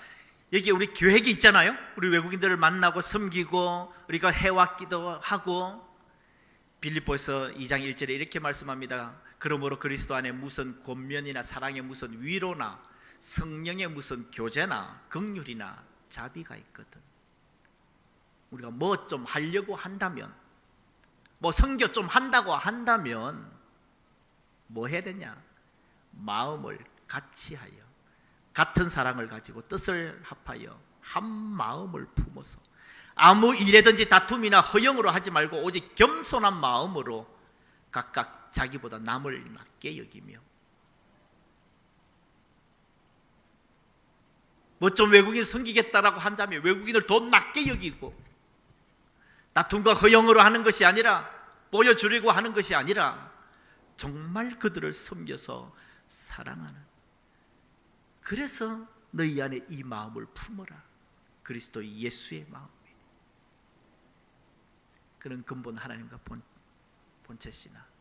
여기 우리 계획이 있잖아요. 우리 외국인들을 만나고 섬기고 우리가 해왔기도 하고, 빌립보서 2장 1절에 이렇게 말씀합니다. 그러므로 그리스도 안에 무슨 권면이나 사랑의 무슨 위로나 성령의 무슨 교제나 긍휼이나 자비가 있거든. 우리가 뭐 좀 하려고 한다면, 뭐 선교 좀 한다고 한다면 뭐 해야 되냐? 마음을 같이 하여 같은 사랑을 가지고 뜻을 합하여 한 마음을 품어서 아무 일에든지 다툼이나 허영으로 하지 말고 오직 겸손한 마음으로 각각 자기보다 남을 낮게 여기며, 뭐 좀 외국인 섬기겠다라고 한다면 외국인을 더 낮게 여기고, 다툼과 허영으로 하는 것이 아니라, 보여주려고 하는 것이 아니라 정말 그들을 섬겨서 사랑하는, 그래서 너희 안에 이 마음을 품어라. 그리스도 예수의 마음이. 그런 근본 하나님과 본체시나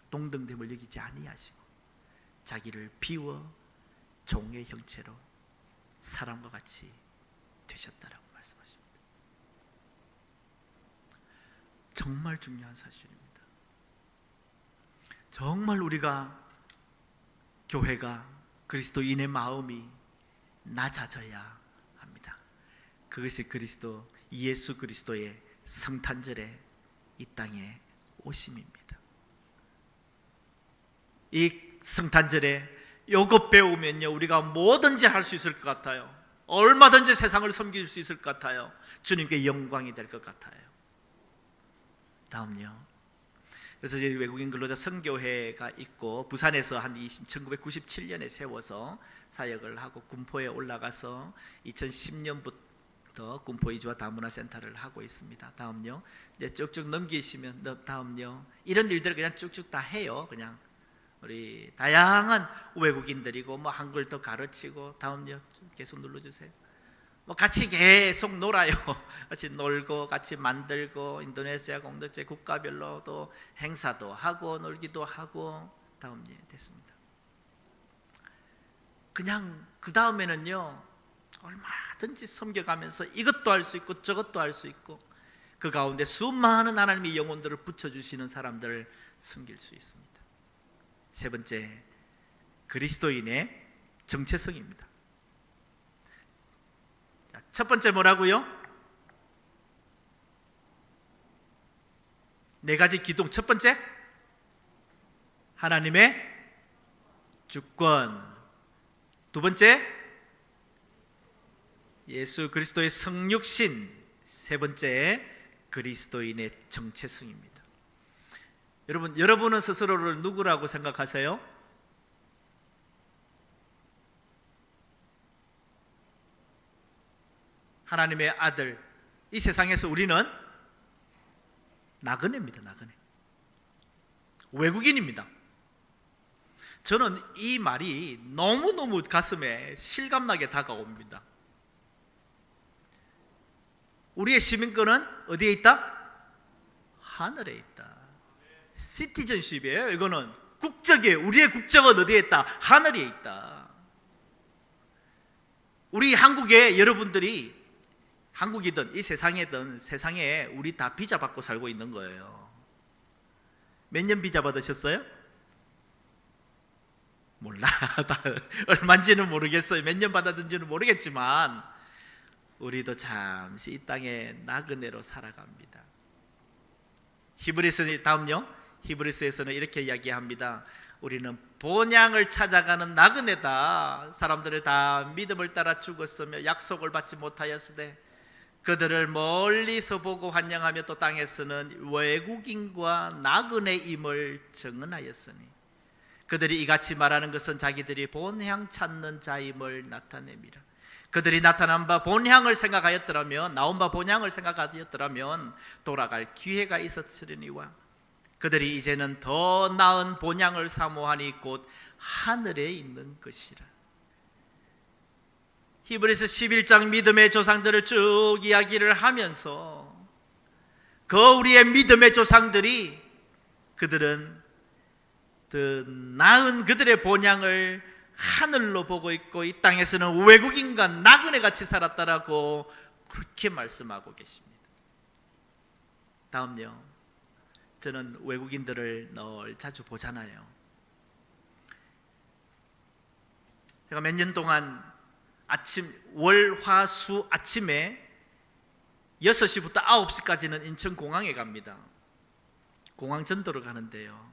동등됨을 여기지 아니하시고 자기를 비워 종의 형체로 사람과 같이 되셨다라고 말씀하십니다. 정말 중요한 사실입니다. 정말 우리가, 교회가, 그리스도인의 마음이 낮아져야 합니다. 그것이 그리스도 예수 그리스도의 성탄절에 이 땅에 오심입니다. 이 성탄절에 요것 배우면요, 우리가 뭐든지 할 수 있을 것 같아요. 얼마든지 세상을 섬길 수 있을 것 같아요. 주님께 영광이 될 것 같아요. 다음요. 그래서 이제 외국인 근로자 선교회가 있고, 부산에서 한 1997년에 세워서 사역을 하고 군포에 올라가서 2010년부터 군포 이주와 다문화 센터를 하고 있습니다. 다음요. 이제 쭉쭉 넘기시면, 다음요. 이런 일들을 그냥 쭉쭉 다 해요. 그냥 우리 다양한 외국인들이고, 뭐 한글도 가르치고, 다음요. 계속 눌러주세요. 뭐 같이 계속 놀아요. 같이 놀고 같이 만들고, 인도네시아 공동체 국가별로도 행사도 하고 놀기도 하고. 다음 예 됐습니다. 그냥 그 다음에는요, 얼마든지 섬겨가면서 이것도 할 수 있고 저것도 할 수 있고, 그 가운데 수많은 하나님의 영혼들을 붙여주시는 사람들을 섬길 수 있습니다. 세 번째, 그리스도인의 정체성입니다. 첫 번째 뭐라고요? 네 가지 기둥. 첫 번째, 하나님의 주권. 두 번째, 예수 그리스도의 성육신. 세 번째, 그리스도인의 정체성입니다. 여러분은 스스로를 누구라고 생각하세요? 하나님의 아들. 이 세상에서 우리는 나그네입니다. 나그네. 외국인입니다. 저는 이 말이 너무너무 가슴에 실감나게 다가옵니다. 우리의 시민권은 어디에 있다? 하늘에 있다. 시티즌십이에요. 이거는 국적이에요. 우리의 국적은 어디에 있다? 하늘에 있다. 우리 한국에 여러분들이 한국이든 이 세상에든 세상에 우리 다 비자 받고 살고 있는 거예요. 몇 년 비자 받으셨어요? 몰라. 얼마인지는 모르겠어요. 몇 년 받았는지는 모르겠지만 우리도 잠시 이 땅에 나그네로 살아갑니다. 히브리서 다음요. 히브리서에서는 이렇게 이야기합니다. 우리는 본향을 찾아가는 나그네다. 사람들을 다 믿음을 따라 죽었으며 약속을 받지 못하였으되 그들을 멀리서 보고 환영하며 또 땅에서는 외국인과 나그네임을 증언하였으니 그들이 이같이 말하는 것은 자기들이 본향 찾는 자임을 나타냅니다. 그들이 나타난 바 본향을 생각하였더라면, 나온 바 본향을 생각하였더라면 돌아갈 기회가 있었으려니와 그들이 이제는 더 나은 본향을 사모하니 곧 하늘에 있는 것이라. 히브리서 11장 믿음의 조상들을 쭉 이야기를 하면서 그 우리의 믿음의 조상들이 그들은 더 나은 그들의 본향을 하늘로 보고 있고 이 땅에서는 외국인과 나그네같이 살았다라고 그렇게 말씀하고 계십니다. 다음요. 저는 외국인들을 늘 자주 보잖아요. 제가 몇 년 동안 아침 월, 화, 수 아침에 6시부터 9시까지는 인천공항에 갑니다. 공항 전도를 가는데요.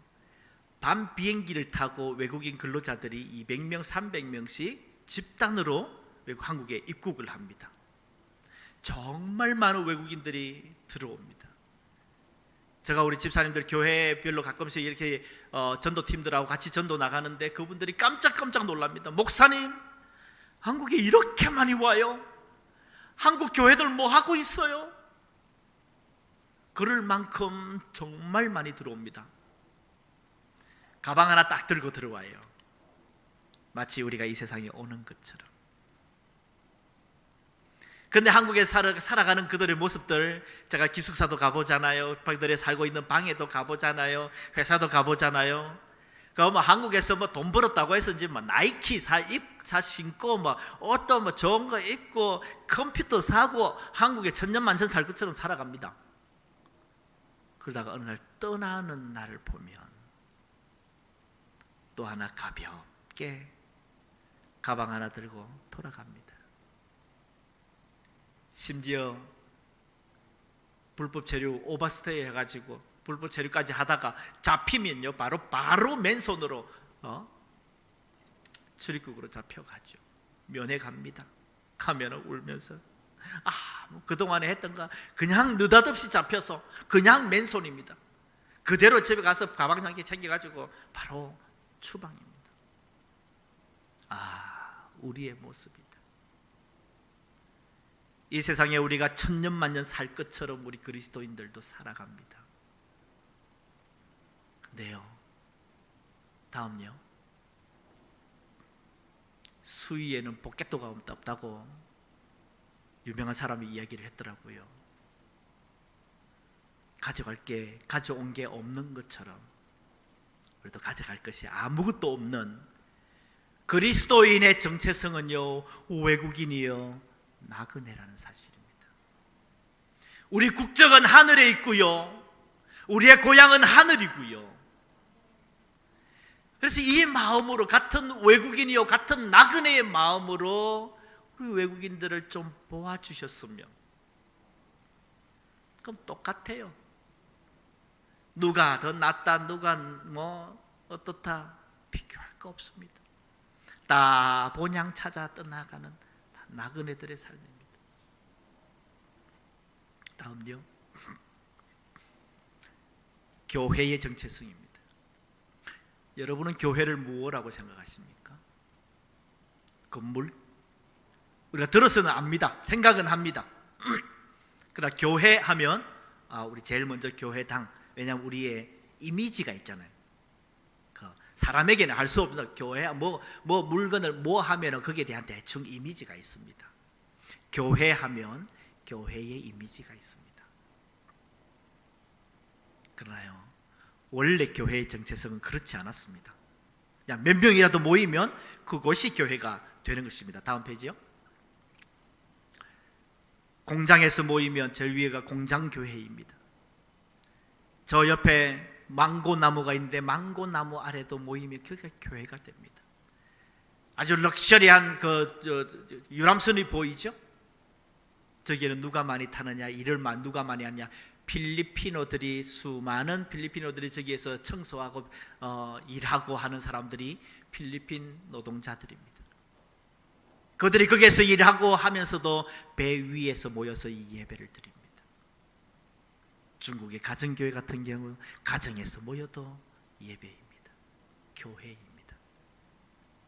밤 비행기를 타고 외국인 근로자들이 200명, 300명씩 집단으로 외국 한국에 입국을 합니다. 정말 많은 외국인들이 들어옵니다. 제가 우리 집사님들 교회별로 가끔씩 이렇게 전도팀들하고 같이 전도 나가는데 그분들이 깜짝깜짝 놀랍니다. 목사님, 한국에 이렇게 많이 와요? 한국 교회들 뭐 하고 있어요? 그럴 만큼 정말 많이 들어옵니다. 가방 하나 딱 들고 들어와요. 마치 우리가 이 세상에 오는 것처럼. 그런데 한국에 살아가는 그들의 모습들, 제가 기숙사도 가보잖아요. 그들이 살고 있는 방에도 가보잖아요. 회사도 가보잖아요. 그러면 한국에서 뭐 돈 벌었다고 해서 이제 뭐 나이키 사 신고 뭐 어떤 뭐 좋은 거 입고 컴퓨터 사고 한국에 천년만년 살 것처럼 살아갑니다. 그러다가 어느 날 떠나는 날을 보면 또 하나 가볍게 가방 하나 들고 돌아갑니다. 심지어 불법 체류 오버스테이 해가지고 불법 체류까지 하다가 잡히면요 바로 맨손으로 출입국으로 잡혀가죠. 면회 갑니다. 가면 울면서 뭐 그동안에 했던 거 그냥 느닷없이 잡혀서 그냥 맨손입니다. 그대로 집에 가서 가방 한 개 챙겨가지고 바로 추방입니다. 우리의 모습이다. 이 세상에 우리가 천년만년 살 것처럼 우리 그리스도인들도 살아갑니다. 근데요, 다음요. 수위에는 포켓도가 없다고 유명한 사람이 이야기를 했더라고요. 가져온 게 없는 것처럼 우리도 가져갈 것이 아무것도 없는 그리스도인의 정체성은요 외국인이요 나그네라는 사실입니다. 우리 국적은 하늘에 있고요, 우리의 고향은 하늘이고요. 그래서 이 마음으로 같은 외국인이요 같은 나그네의 마음으로 우리 외국인들을 좀 보아주셨으면, 그럼 똑같아요. 누가 더 낫다, 누가 뭐 어떻다 비교할 거 없습니다. 다 본향 찾아 떠나가는 나그네들의 삶입니다. 다음요. 교회의 정체성입니다. 여러분은 교회를 무엇이라고 생각하십니까? 건물? 우리가 들어서는 압니다. 생각은 합니다. 그러나 교회 하면 우리 제일 먼저 교회당, 왜냐하면 우리의 이미지가 있잖아요. 사람에게는 할 수 없는 교회 뭐 물건을 뭐 하면은 거기에 대한 대충 이미지가 있습니다. 교회 하면 교회의 이미지가 있습니다. 그러나요, 원래 교회의 정체성은 그렇지 않았습니다. 그냥 몇 명이라도 모이면 그것이 교회가 되는 것입니다. 다음 페이지요. 공장에서 모이면 제일 위에가 공장교회입니다. 저 옆에 망고나무가 있는데 망고나무 아래도 모이면 그게 교회가 됩니다. 아주 럭셔리한 유람선이 보이죠? 저기에는 누가 많이 타느냐, 이를 누가 많이 하냐, 수많은 필리핀어들이 저기에서 청소하고 일하고 하는 사람들이 필리핀 노동자들입니다. 그들이 거기에서 일하고 하면서도 배 위에서 모여서 이 예배를 드립니다. 중국의 가정교회 같은 경우 가정에서 모여도 예배입니다. 교회입니다.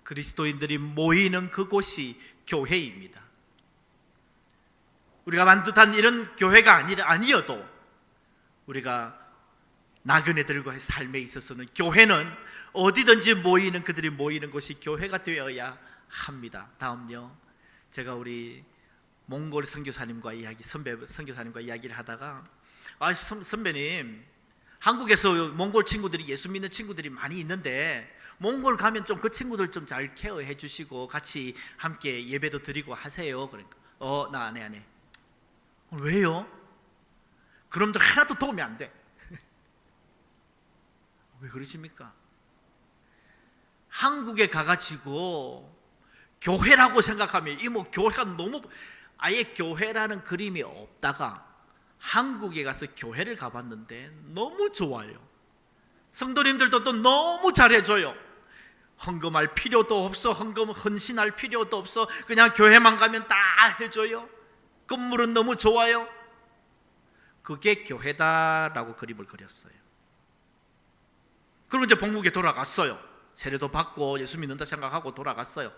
그리스도인들이 모이는 그곳이 교회입니다. 우리가 만듯한 이런 교회가 아니어도 우리가 나그네들과의 삶에 있어서는 교회는 어디든지 모이는 그들이 모이는 곳이 교회가 되어야 합니다. 다음요. 제가 우리 몽골 선교사님과 선교사님과 이야기를 하다가 선배님, 한국에서 몽골 친구들이 예수 믿는 친구들이 많이 있는데 몽골 가면 좀 그 친구들 좀 잘 케어해 주시고 같이 함께 예배도 드리고 하세요. 그러니까 나 안 해. 왜요? 그럼들 하나도 도움이 안 돼. 왜 그러십니까? 한국에 가가지고 교회라고 생각하면 교회가 너무 아예 교회라는 그림이 없다가 한국에 가서 교회를 가봤는데 너무 좋아요. 성도님들도 또 너무 잘해줘요. 헌금할 필요도 없어, 헌신할 필요도 없어. 그냥 교회만 가면 다 해줘요. 건물은 너무 좋아요. 그게 교회다라고 그림을 그렸어요. 그리고 이제 본국에 돌아갔어요. 세례도 받고 예수 믿는다 생각하고 돌아갔어요.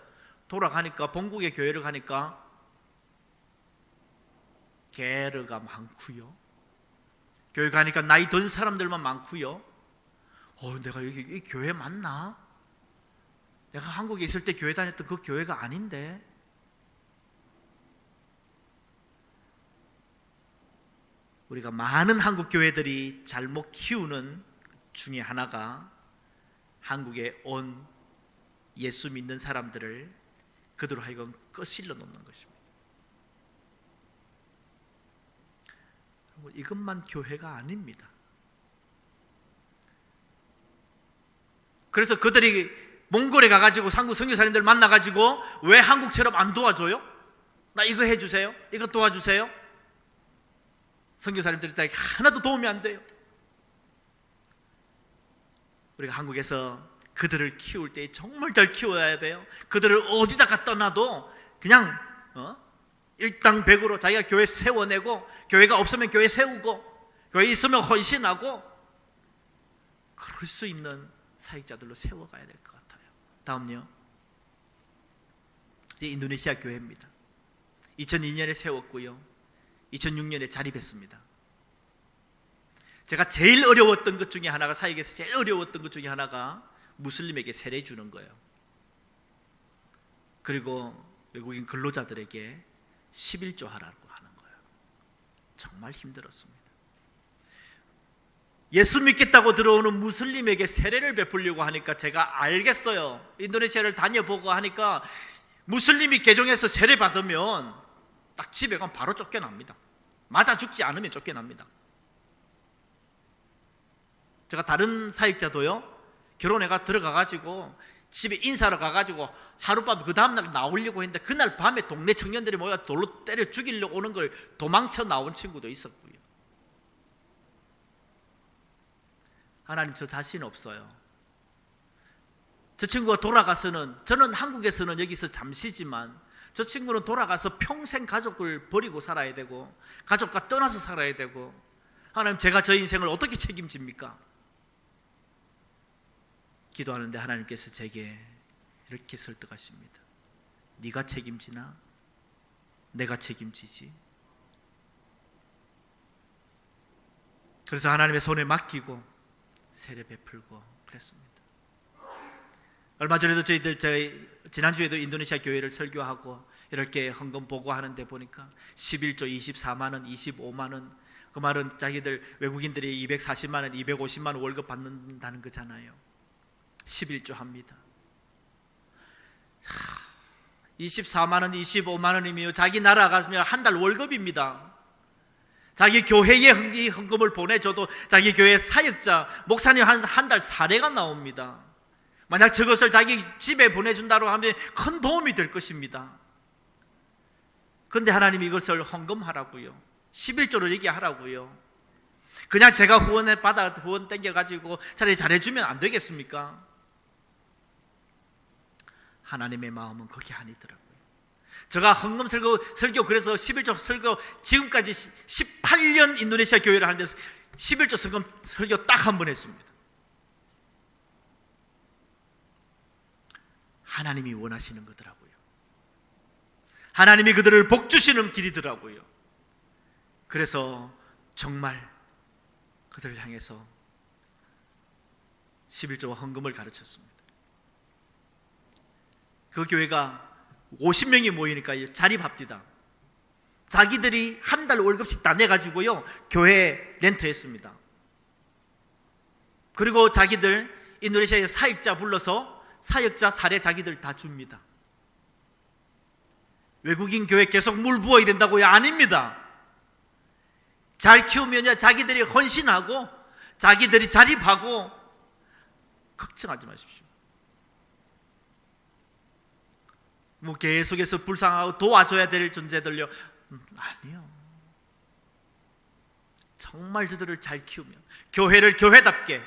돌아가니까 본국의 교회를 가니까 게르가 많고요. 교회 가니까 나이 든 사람들만 많고요. 내가 여기 이 교회 맞나? 내가 한국에 있을 때 교회 다녔던 그 교회가 아닌데. 우리가 많은 한국 교회들이 잘못 키우는 중에 하나가 한국에 온 예수 믿는 사람들을 그대로 하여금 거슬러 놓는 것입니다. 이것만 교회가 아닙니다. 그래서 그들이 몽골에 가가지고 한국 선교사님들 만나가지고 왜 한국처럼 안 도와줘요? 나 이거 해주세요, 이거 도와주세요. 선교사님들이 다 하나도 도움이 안 돼요. 우리가 한국에서 그들을 키울 때 정말 잘 키워야 돼요. 그들을 어디다가 떠나도 그냥 일당백으로 자기가 교회 세워내고, 교회가 없으면 교회 세우고, 교회 있으면 헌신하고, 그럴 수 있는 사역자들로 세워가야 될 것 같아요. 다음요. 이제 인도네시아 교회입니다. 2002년에 세웠고요, 2006년에 자립했습니다. 제가 제일 어려웠던 것 중에 하나가, 사역에서 제일 어려웠던 것 중에 하나가 무슬림에게 세례 주는 거예요. 그리고 외국인 근로자들에게 11조 하라고 하는 거예요. 정말 힘들었습니다. 예수 믿겠다고 들어오는 무슬림에게 세례를 베풀려고 하니까 제가 알겠어요. 인도네시아를 다녀보고 하니까 무슬림이 개종해서 세례 받으면 딱 집에 가면 바로 쫓겨납니다. 맞아 죽지 않으면 쫓겨납니다. 제가 다른 사역자도요, 결혼해가 들어가가지고 집에 인사하러 가가지고 하룻밤 그 다음날 나오려고 했는데 그날 밤에 동네 청년들이 모여 돌로 때려 죽이려고 오는 걸 도망쳐 나온 친구도 있었고요. 하나님, 저 자신 없어요. 저 친구가 돌아가서는, 저는 한국에서는 여기서 잠시지만 저 친구는 돌아가서 평생 가족을 버리고 살아야 되고 가족과 떠나서 살아야 되고, 하나님, 제가 저 인생을 어떻게 책임집니까? 기도하는데 하나님께서 제게 이렇게 설득하십니다. 네가 책임지나 내가 책임지지. 그래서 하나님의 손에 맡기고 세례 베풀고 그랬습니다. 얼마 전에도 저희 지난주에도 인도네시아 교회를 설교하고 이렇게 헌금 보고하는데 보니까 11조 24만 원, 25만 원, 그 말은 자기들 외국인들이 240만 원, 250만 원 월급 받는다는 거잖아요. 11조 합니다. 24만 원, 25만 원이면 자기 나라 가면 한 달 월급입니다. 자기 교회에 헌금을 보내줘도 자기 교회 사역자, 목사님 한 달 사례가 나옵니다. 만약 저것을 자기 집에 보내준다고 하면 큰 도움이 될 것입니다. 그런데 하나님이 이것을 헌금하라고요. 11조를 얘기하라고요. 그냥 제가 후원 땡겨가지고 차라리 잘해주면 안 되겠습니까? 하나님의 마음은 거기 아니더라고요. 제가 헌금 설교 그래서 11조 설교 지금까지 18년 인도네시아 교회를 하는데 11조 설교 딱 한 번 했습니다. 하나님이 원하시는 거더라고요. 하나님이 그들을 복주시는 길이더라고요. 그래서 정말 그들을 향해서 11조와 헌금을 가르쳤습니다. 그 교회가 50명이 모이니까 자립합디다. 자기들이 한 달 월급씩 다 내가지고요 교회 렌트했습니다. 그리고 자기들 인도네시아의 사역자 불러서 사역자 사례 자기들 다 줍니다. 외국인 교회 계속 물 부어야 된다고요? 아닙니다. 잘 키우면 자기들이 헌신하고 자기들이 자립하고 걱정하지 마십시오. 뭐 계속해서 불쌍하고 도와줘야 될 존재들요? 아니요. 정말 그들을 잘 키우면 교회를 교회답게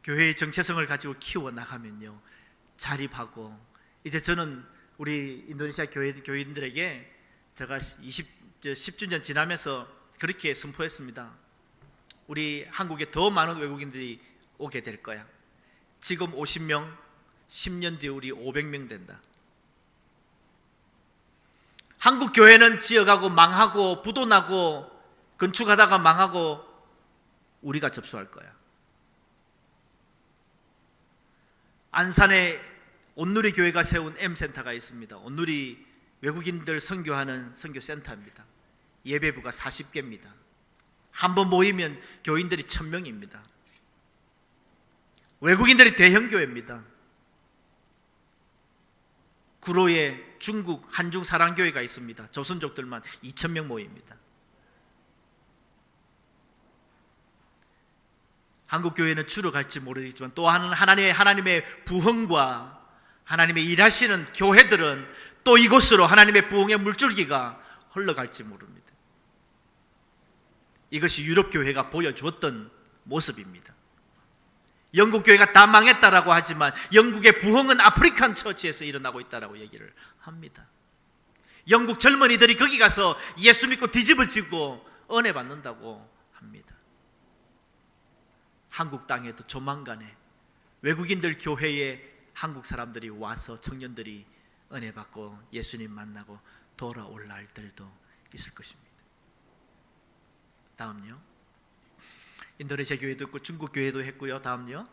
교회의 정체성을 가지고 키워나가면요 자립하고 이제 저는 우리 인도네시아 교인들에게 제가 10주년 지나면서 그렇게 선포했습니다. 우리 한국에 더 많은 외국인들이 오게 될 거야. 지금 50명, 10년 뒤에 우리 500명 된다. 한국 교회는 지어가고 망하고 부도나고 건축하다가 망하고 우리가 접수할 거야. 안산에 온누리 교회가 세운 M센터가 있습니다. 온누리 외국인들 선교하는 선교센터입니다. 예배부가 40개입니다. 한 번 모이면 교인들이 1000명입니다. 외국인들이 대형교회입니다. 구로에 중국 한중 사랑교회가 있습니다. 조선족들만 2000명 모입니다. 한국 교회는 줄어갈지 모르겠지만 또 하나님의 부흥과 하나님의 일하시는 교회들은 또 이곳으로 하나님의 부흥의 물줄기가 흘러갈지 모릅니다. 이것이 유럽 교회가 보여주었던 모습입니다. 영국 교회가 다 망했다라고 하지만 영국의 부흥은 아프리칸 처치에서 일어나고 있다라고 얘기를 합니다. 영국 젊은이들이 거기 가서 예수 믿고 뒤집어지고 은혜 받는다고 합니다. 한국 땅에도 조만간에 외국인들 교회에 한국 사람들이 와서 청년들이 은혜 받고 예수님 만나고 돌아올 날들도 있을 것입니다. 다음요. 인도네시아 교회도 있고 중국 교회도 했고요. 다음요.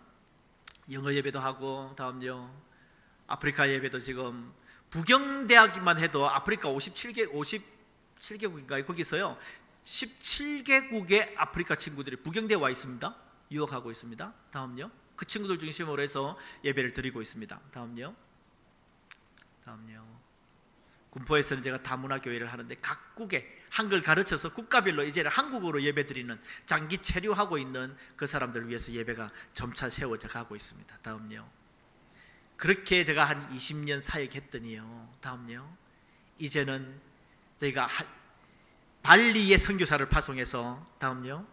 영어 예배도 하고 다음요. 아프리카 예배도 지금 부경대학만 해도 아프리카 57개국인가요? 거기서요 17개국의 아프리카 친구들이 부경대에 와 있습니다. 유학하고 있습니다. 다음요. 그 친구들 중심으로 해서 예배를 드리고 있습니다. 다음요. 군포에서는 제가 다문화 교회를 하는데 각국에 한글 가르쳐서 국가별로 이제는 한국어로 예배드리는 장기 체류하고 있는 그 사람들을 위해서 예배가 점차 세워져 가고 있습니다. 다음요. 그렇게 제가 한 20년 사역했더니요. 다음요. 이제는 저희가 발리의 선교사를 파송해서 다음요.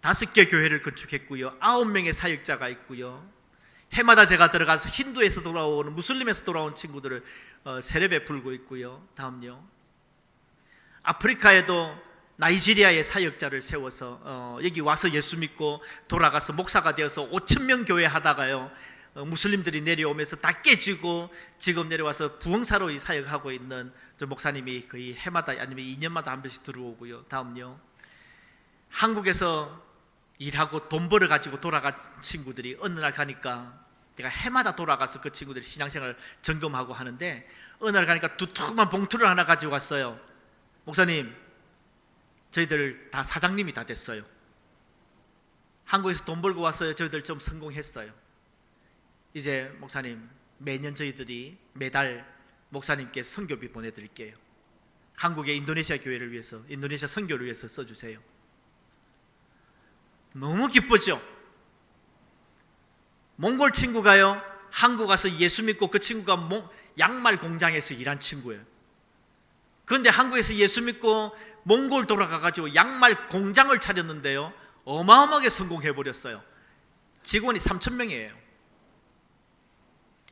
5개 교회를 건축했고요. 9명의 사역자가 있고요. 해마다 제가 들어가서 힌두에서 돌아오는 무슬림에서 돌아온 친구들을 세례 베풀고 있고요. 다음요. 아프리카에도 나이지리아의 사역자를 세워서 여기 와서 예수 믿고 돌아가서 목사가 되어서 5,000명 교회 하다가요. 무슬림들이 내려오면서 다 깨지고 지금 내려와서 부흥사로 사역하고 있는 저 목사님이 거의 해마다 아니면 2년마다 한 번씩 들어오고요. 다음요. 한국에서 일하고 돈 벌어 가지고 돌아간 친구들이 어느 날 가니까 제가 해마다 돌아가서 그 친구들이 신앙생활을 점검하고 하는데, 어느 날 가니까 두툼한 봉투를 하나 가지고 왔어요. 목사님, 저희들 다 사장님이 다 됐어요. 한국에서 돈 벌고 왔어요. 저희들 좀 성공했어요. 이제 목사님, 매년 저희들이 매달 목사님께 선교비 보내드릴게요. 한국의 인도네시아 교회를 위해서, 인도네시아 선교를 위해서 써주세요. 너무 기쁘죠? 몽골 친구가요, 한국 가서 예수 믿고, 그 친구가 양말 공장에서 일한 친구예요. 그런데 한국에서 예수 믿고 몽골 돌아가가지고 양말 공장을 차렸는데요, 어마어마하게 성공해버렸어요. 직원이 3,000명이에요.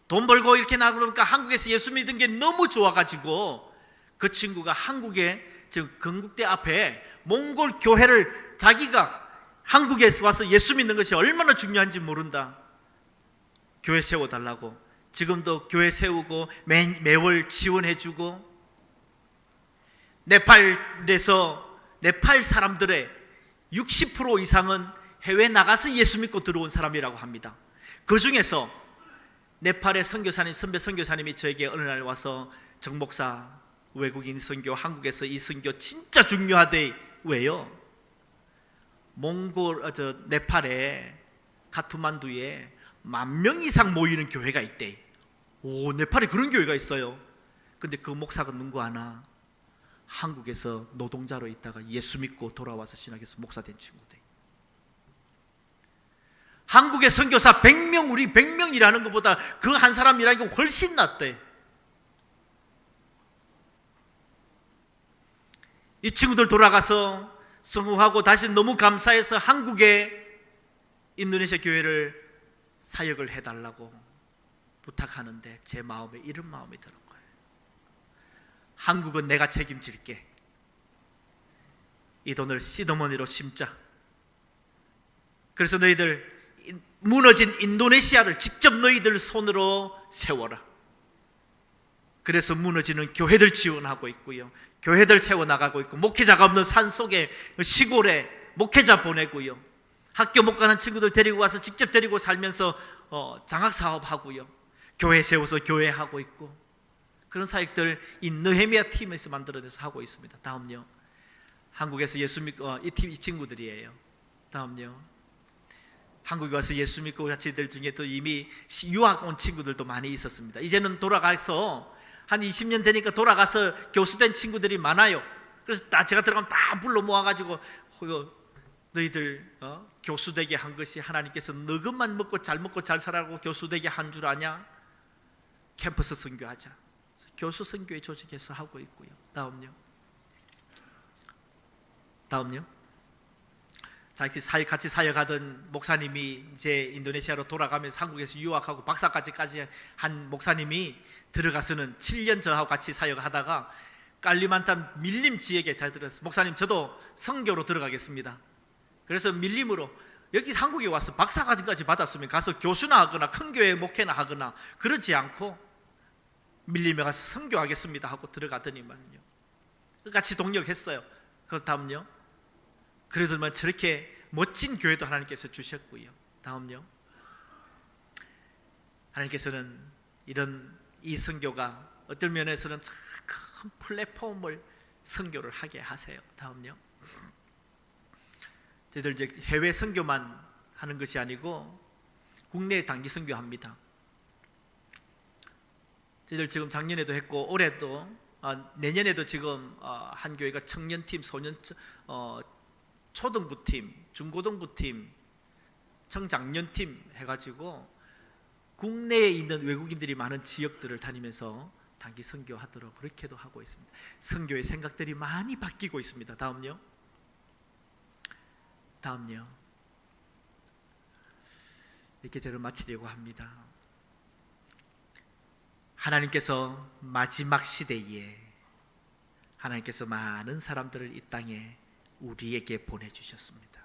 돈 벌고 이렇게 나가니까 한국에서 예수 믿은 게 너무 좋아가지고 그 친구가 한국의 지금 건국대 앞에 몽골 교회를, 자기가 한국에서 와서 예수 믿는 것이 얼마나 중요한지 모른다, 교회 세워달라고. 지금도 교회 세우고 매월 지원해주고, 네팔에서 네팔 사람들의 60% 이상은 해외 나가서 예수 믿고 들어온 사람이라고 합니다. 그 중에서 네팔의 선교사님, 선배 선교사님이 저에게 어느 날 와서, 정 목사, 외국인 선교, 한국에서 이 선교 진짜 중요하대. 왜요? 네팔에 카트만두에 10,000명 이상 모이는 교회가 있대. 오, 네팔에 그런 교회가 있어요. 근데 그 목사가 누구 하나 한국에서 노동자로 있다가 예수 믿고 돌아와서 신학에서 목사 된 친구들. 한국의 선교사 100명, 우리 100명 일하는 것보다 그 한 사람 일하는 게 훨씬 낫대. 이 친구들 돌아가서 성공하고 다시 너무 감사해서 한국의 인도네시아 교회를 사역을 해달라고 부탁하는데, 제 마음에 이런 마음이 드는 거예요. 한국은 내가 책임질게. 이 돈을 시드머니로 심자. 그래서 너희들 무너진 인도네시아를 직접 너희들 손으로 세워라. 그래서 무너지는 교회들 지원하고 있고요, 교회들 세워나가고 있고, 목회자가 없는 산속에 시골에 목회자 보내고요, 학교 못 가는 친구들 데리고 와서 직접 데리고 살면서 장학사업 하고요, 교회 세워서 교회하고 있고, 그런 사역들 이 느헤미야 팀에서 만들어내서 하고 있습니다. 다음요. 한국에서 예수 믿고, 이 친구들이에요. 다음요. 한국에 와서 예수 믿고 자치들 중에 또 이미 유학 온 친구들도 많이 있었습니다. 이제는 돌아가서 한 20년 되니까 돌아가서 교수된 친구들이 많아요. 그래서 제가 들어가면 다 불러 모아가지고, 너희들 교수되게 한 것이 하나님께서 너것만 먹고 잘 살라고 교수되게 한 줄 아냐? 캠퍼스 선교하자. 교수 선교회 조직해서 하고 있고요. 다음요. 같이 사역하던 목사님이 이제 인도네시아로 돌아가면서 한국에서 유학하고 박사까지 한 목사님이 들어가서는 7년 저하고 같이 사역하다가 깔리만탄 밀림 지역에 잘 들었어요. 목사님, 저도 선교로 들어가겠습니다. 그래서 밀림으로 여기 한국에 와서 박사까지 받았으면 가서 교수나 하거나 큰 교회 목회나 하거나, 그러지 않고 밀림에 가서 선교하겠습니다 하고 들어가더니만요, 같이 동력했어요. 그렇다면요, 그래도 저렇게 멋진 교회도 하나님께서 주셨고요. 다음요. 하나님께서는 이 선교가 어떤 면에서는 큰 플랫폼을 선교를 하게 하세요. 다음요. 저희들 이제 해외 선교만 하는 것이 아니고 국내에 단기 선교합니다. 저희들 지금 작년에도 했고 올해도 내년에도 지금 한 교회가 청년팀, 초등부팀, 중고등부팀, 청장년팀 해가지고 국내에 있는 외국인들이 많은 지역들을 다니면서 단기 선교하도록 그렇게도 하고 있습니다. 선교의 생각들이 많이 바뀌고 있습니다. 다음요. 이렇게 저를 마치려고 합니다. 하나님께서 마지막 시대에 하나님께서 많은 사람들을 이 땅에 우리에게 보내주셨습니다.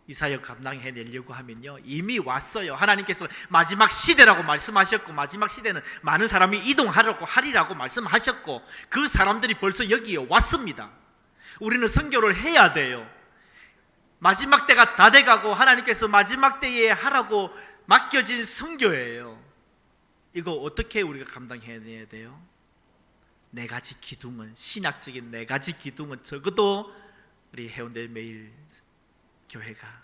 이 사역 감당해내려고 하면요, 이미 왔어요. 하나님께서 마지막 시대라고 말씀하셨고, 마지막 시대는 많은 사람이 이동하라고 하리라고 말씀하셨고, 그 사람들이 벌써 여기에 왔습니다. 우리는 선교를 해야 돼요. 마지막 때가 다 돼가고 하나님께서 마지막 때에 하라고 맡겨진 선교예요. 이거 어떻게 우리가 감당해내야 돼요? 네 가지 기둥은, 신학적인 네 가지 기둥은 적어도 우리 해운대 매일 교회가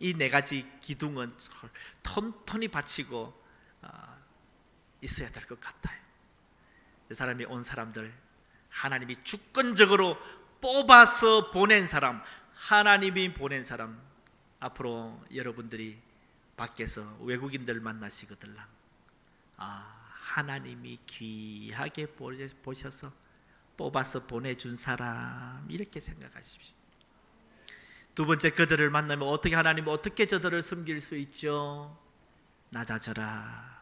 이 네 가지 기둥은 턴턴히 바치고 있어야 될 것 같아요. 그 사람이 온 사람들, 하나님이 주권적으로 뽑아서 보낸 사람, 하나님이 보낸 사람, 앞으로 여러분들이 밖에서 외국인들 만나시거들라, 하나님이 귀하게 보셔서 뽑아서 보내준 사람, 이렇게 생각하십시오. 두 번째, 그들을 만나면 어떻게, 하나님은 어떻게 저들을 섬길 수 있죠? 낮아져라.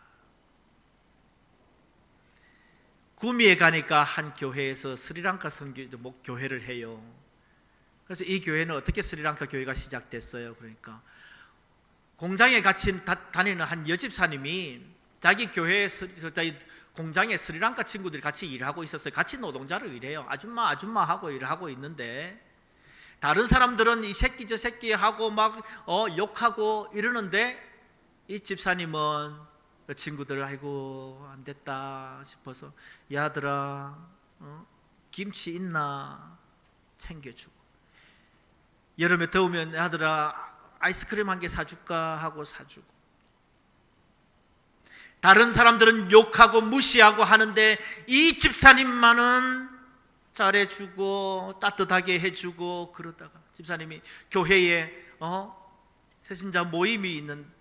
구미에 가니까 한 교회에서 스리랑카 교회를 해요. 그래서 이 교회는 어떻게 스리랑카 교회가 시작됐어요? 그러니까 공장에 같이 다니는 한 여집사님이 자기 교회에서, 자기 공장에 스리랑카 친구들이 같이 일하고 있었어요. 같이 노동자로 일해요. 아줌마 하고 일하고 있는데, 다른 사람들은 이 새끼 저 새끼 하고 막 욕하고 이러는데, 이 집사님은 그 친구들, 아이고 안 됐다 싶어서, 야들아 김치 있나 챙겨주고, 여름에 더우면 야들아 아이스크림 한 개 사줄까 하고 사주고, 다른 사람들은 욕하고 무시하고 하는데 이 집사님만은 잘해주고 따뜻하게 해주고, 그러다가 집사님이 교회에 새신자 모임이 있는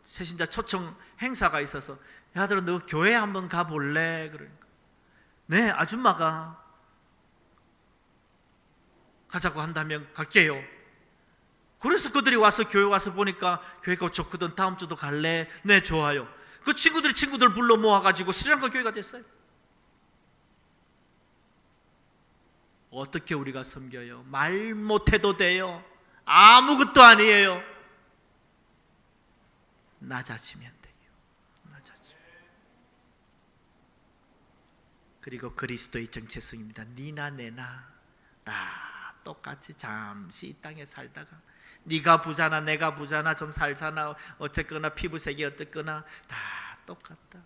새신자 초청 행사가 있어서, 야들아 너 교회 한번 가볼래? 그러니까 네, 아줌마가 가자고 한다면 갈게요. 그래서 그들이 와서 교회 와서 보니까 교회가 좋거든. 다음 주도 갈래? 네, 좋아요. 그 친구들 불러 모아가지고 스리랑카 교회가 됐어요. 어떻게 우리가 섬겨요? 말 못해도 돼요. 아무것도 아니에요. 낮아지면 돼요. 낮아지면. 그리고 그리스도의 정체성입니다. 니나 내나 다 똑같이 잠시 이 땅에 살다가, 네가 부자나 내가 부자나 좀 살잖아, 어쨌거나 피부색이 어쨌거나 다 똑같다.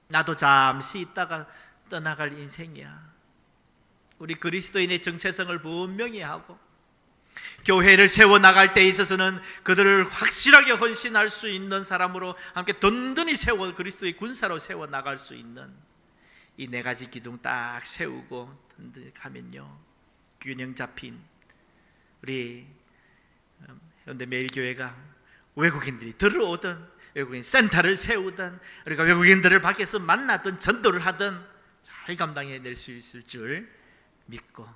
나도 잠시 있다가 떠나갈 인생이야. 우리 그리스도인의 정체성을 분명히 하고 교회를 세워나갈 때 있어서는 그들을 확실하게 헌신할 수 있는 사람으로 함께 든든히 그리스도의 군사로 세워나갈 수 있는 이 네 가지 기둥 딱 세우고 든든히 가면요, 균형 잡힌 우리 현대 매일교회가 외국인들이 들어오든 외국인 센터를 세우든 우리가 외국인들을 밖에서 만나든 전도를 하든 잘 감당해낼 수 있을 줄 믿고,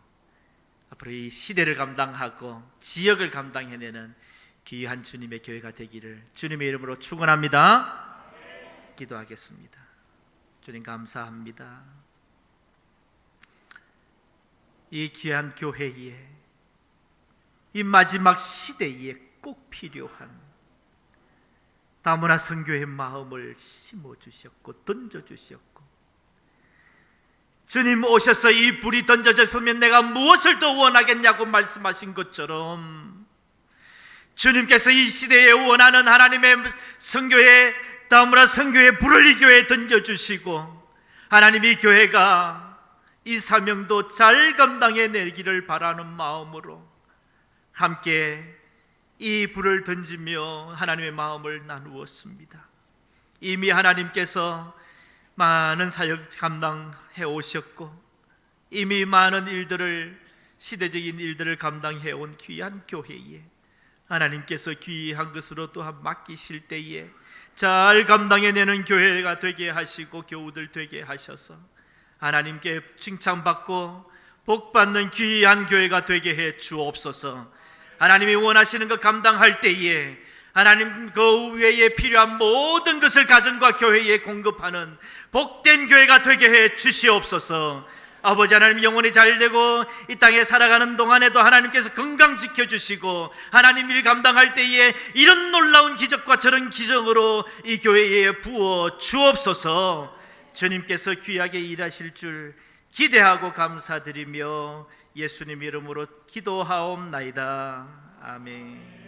앞으로 이 시대를 감당하고 지역을 감당해내는 귀한 주님의 교회가 되기를 주님의 이름으로 축원합니다. 기도하겠습니다. 주님 감사합니다. 이 귀한 교회에, 이 마지막 시대에 꼭 필요한 다문화 선교의 마음을 심어주셨고 던져주셨고, 주님 오셔서 이 불이 던져졌으면 내가 무엇을 더 원하겠냐고 말씀하신 것처럼, 주님께서 이 시대에 원하는 하나님의 선교의, 다문화 선교의 불을 이 교회에 던져주시고, 하나님 이 교회가 이 사명도 잘 감당해내기를 바라는 마음으로 함께 이 불을 던지며 하나님의 마음을 나누었습니다. 이미 하나님께서 많은 사역 감당해 오셨고, 이미 많은 일들을, 시대적인 일들을 감당해 온 귀한 교회에 하나님께서 귀한 것으로 또한 맡기실 때에 잘 감당해내는 교회가 되게 하시고 교우들 되게 하셔서 하나님께 칭찬받고 복받는 귀한 교회가 되게 해 주옵소서. 하나님이 원하시는 것 감당할 때에 하나님 그 외에 필요한 모든 것을 가정과 교회에 공급하는 복된 교회가 되게 해 주시옵소서. 아버지 하나님, 영혼이 잘되고 이 땅에 살아가는 동안에도 하나님께서 건강 지켜주시고 하나님 일 감당할 때에 이런 놀라운 기적과 저런 기적으로 이 교회에 부어 주옵소서. 주님께서 귀하게 일하실 줄 기대하고 감사드리며 예수님 이름으로 기도하옵나이다. 아멘.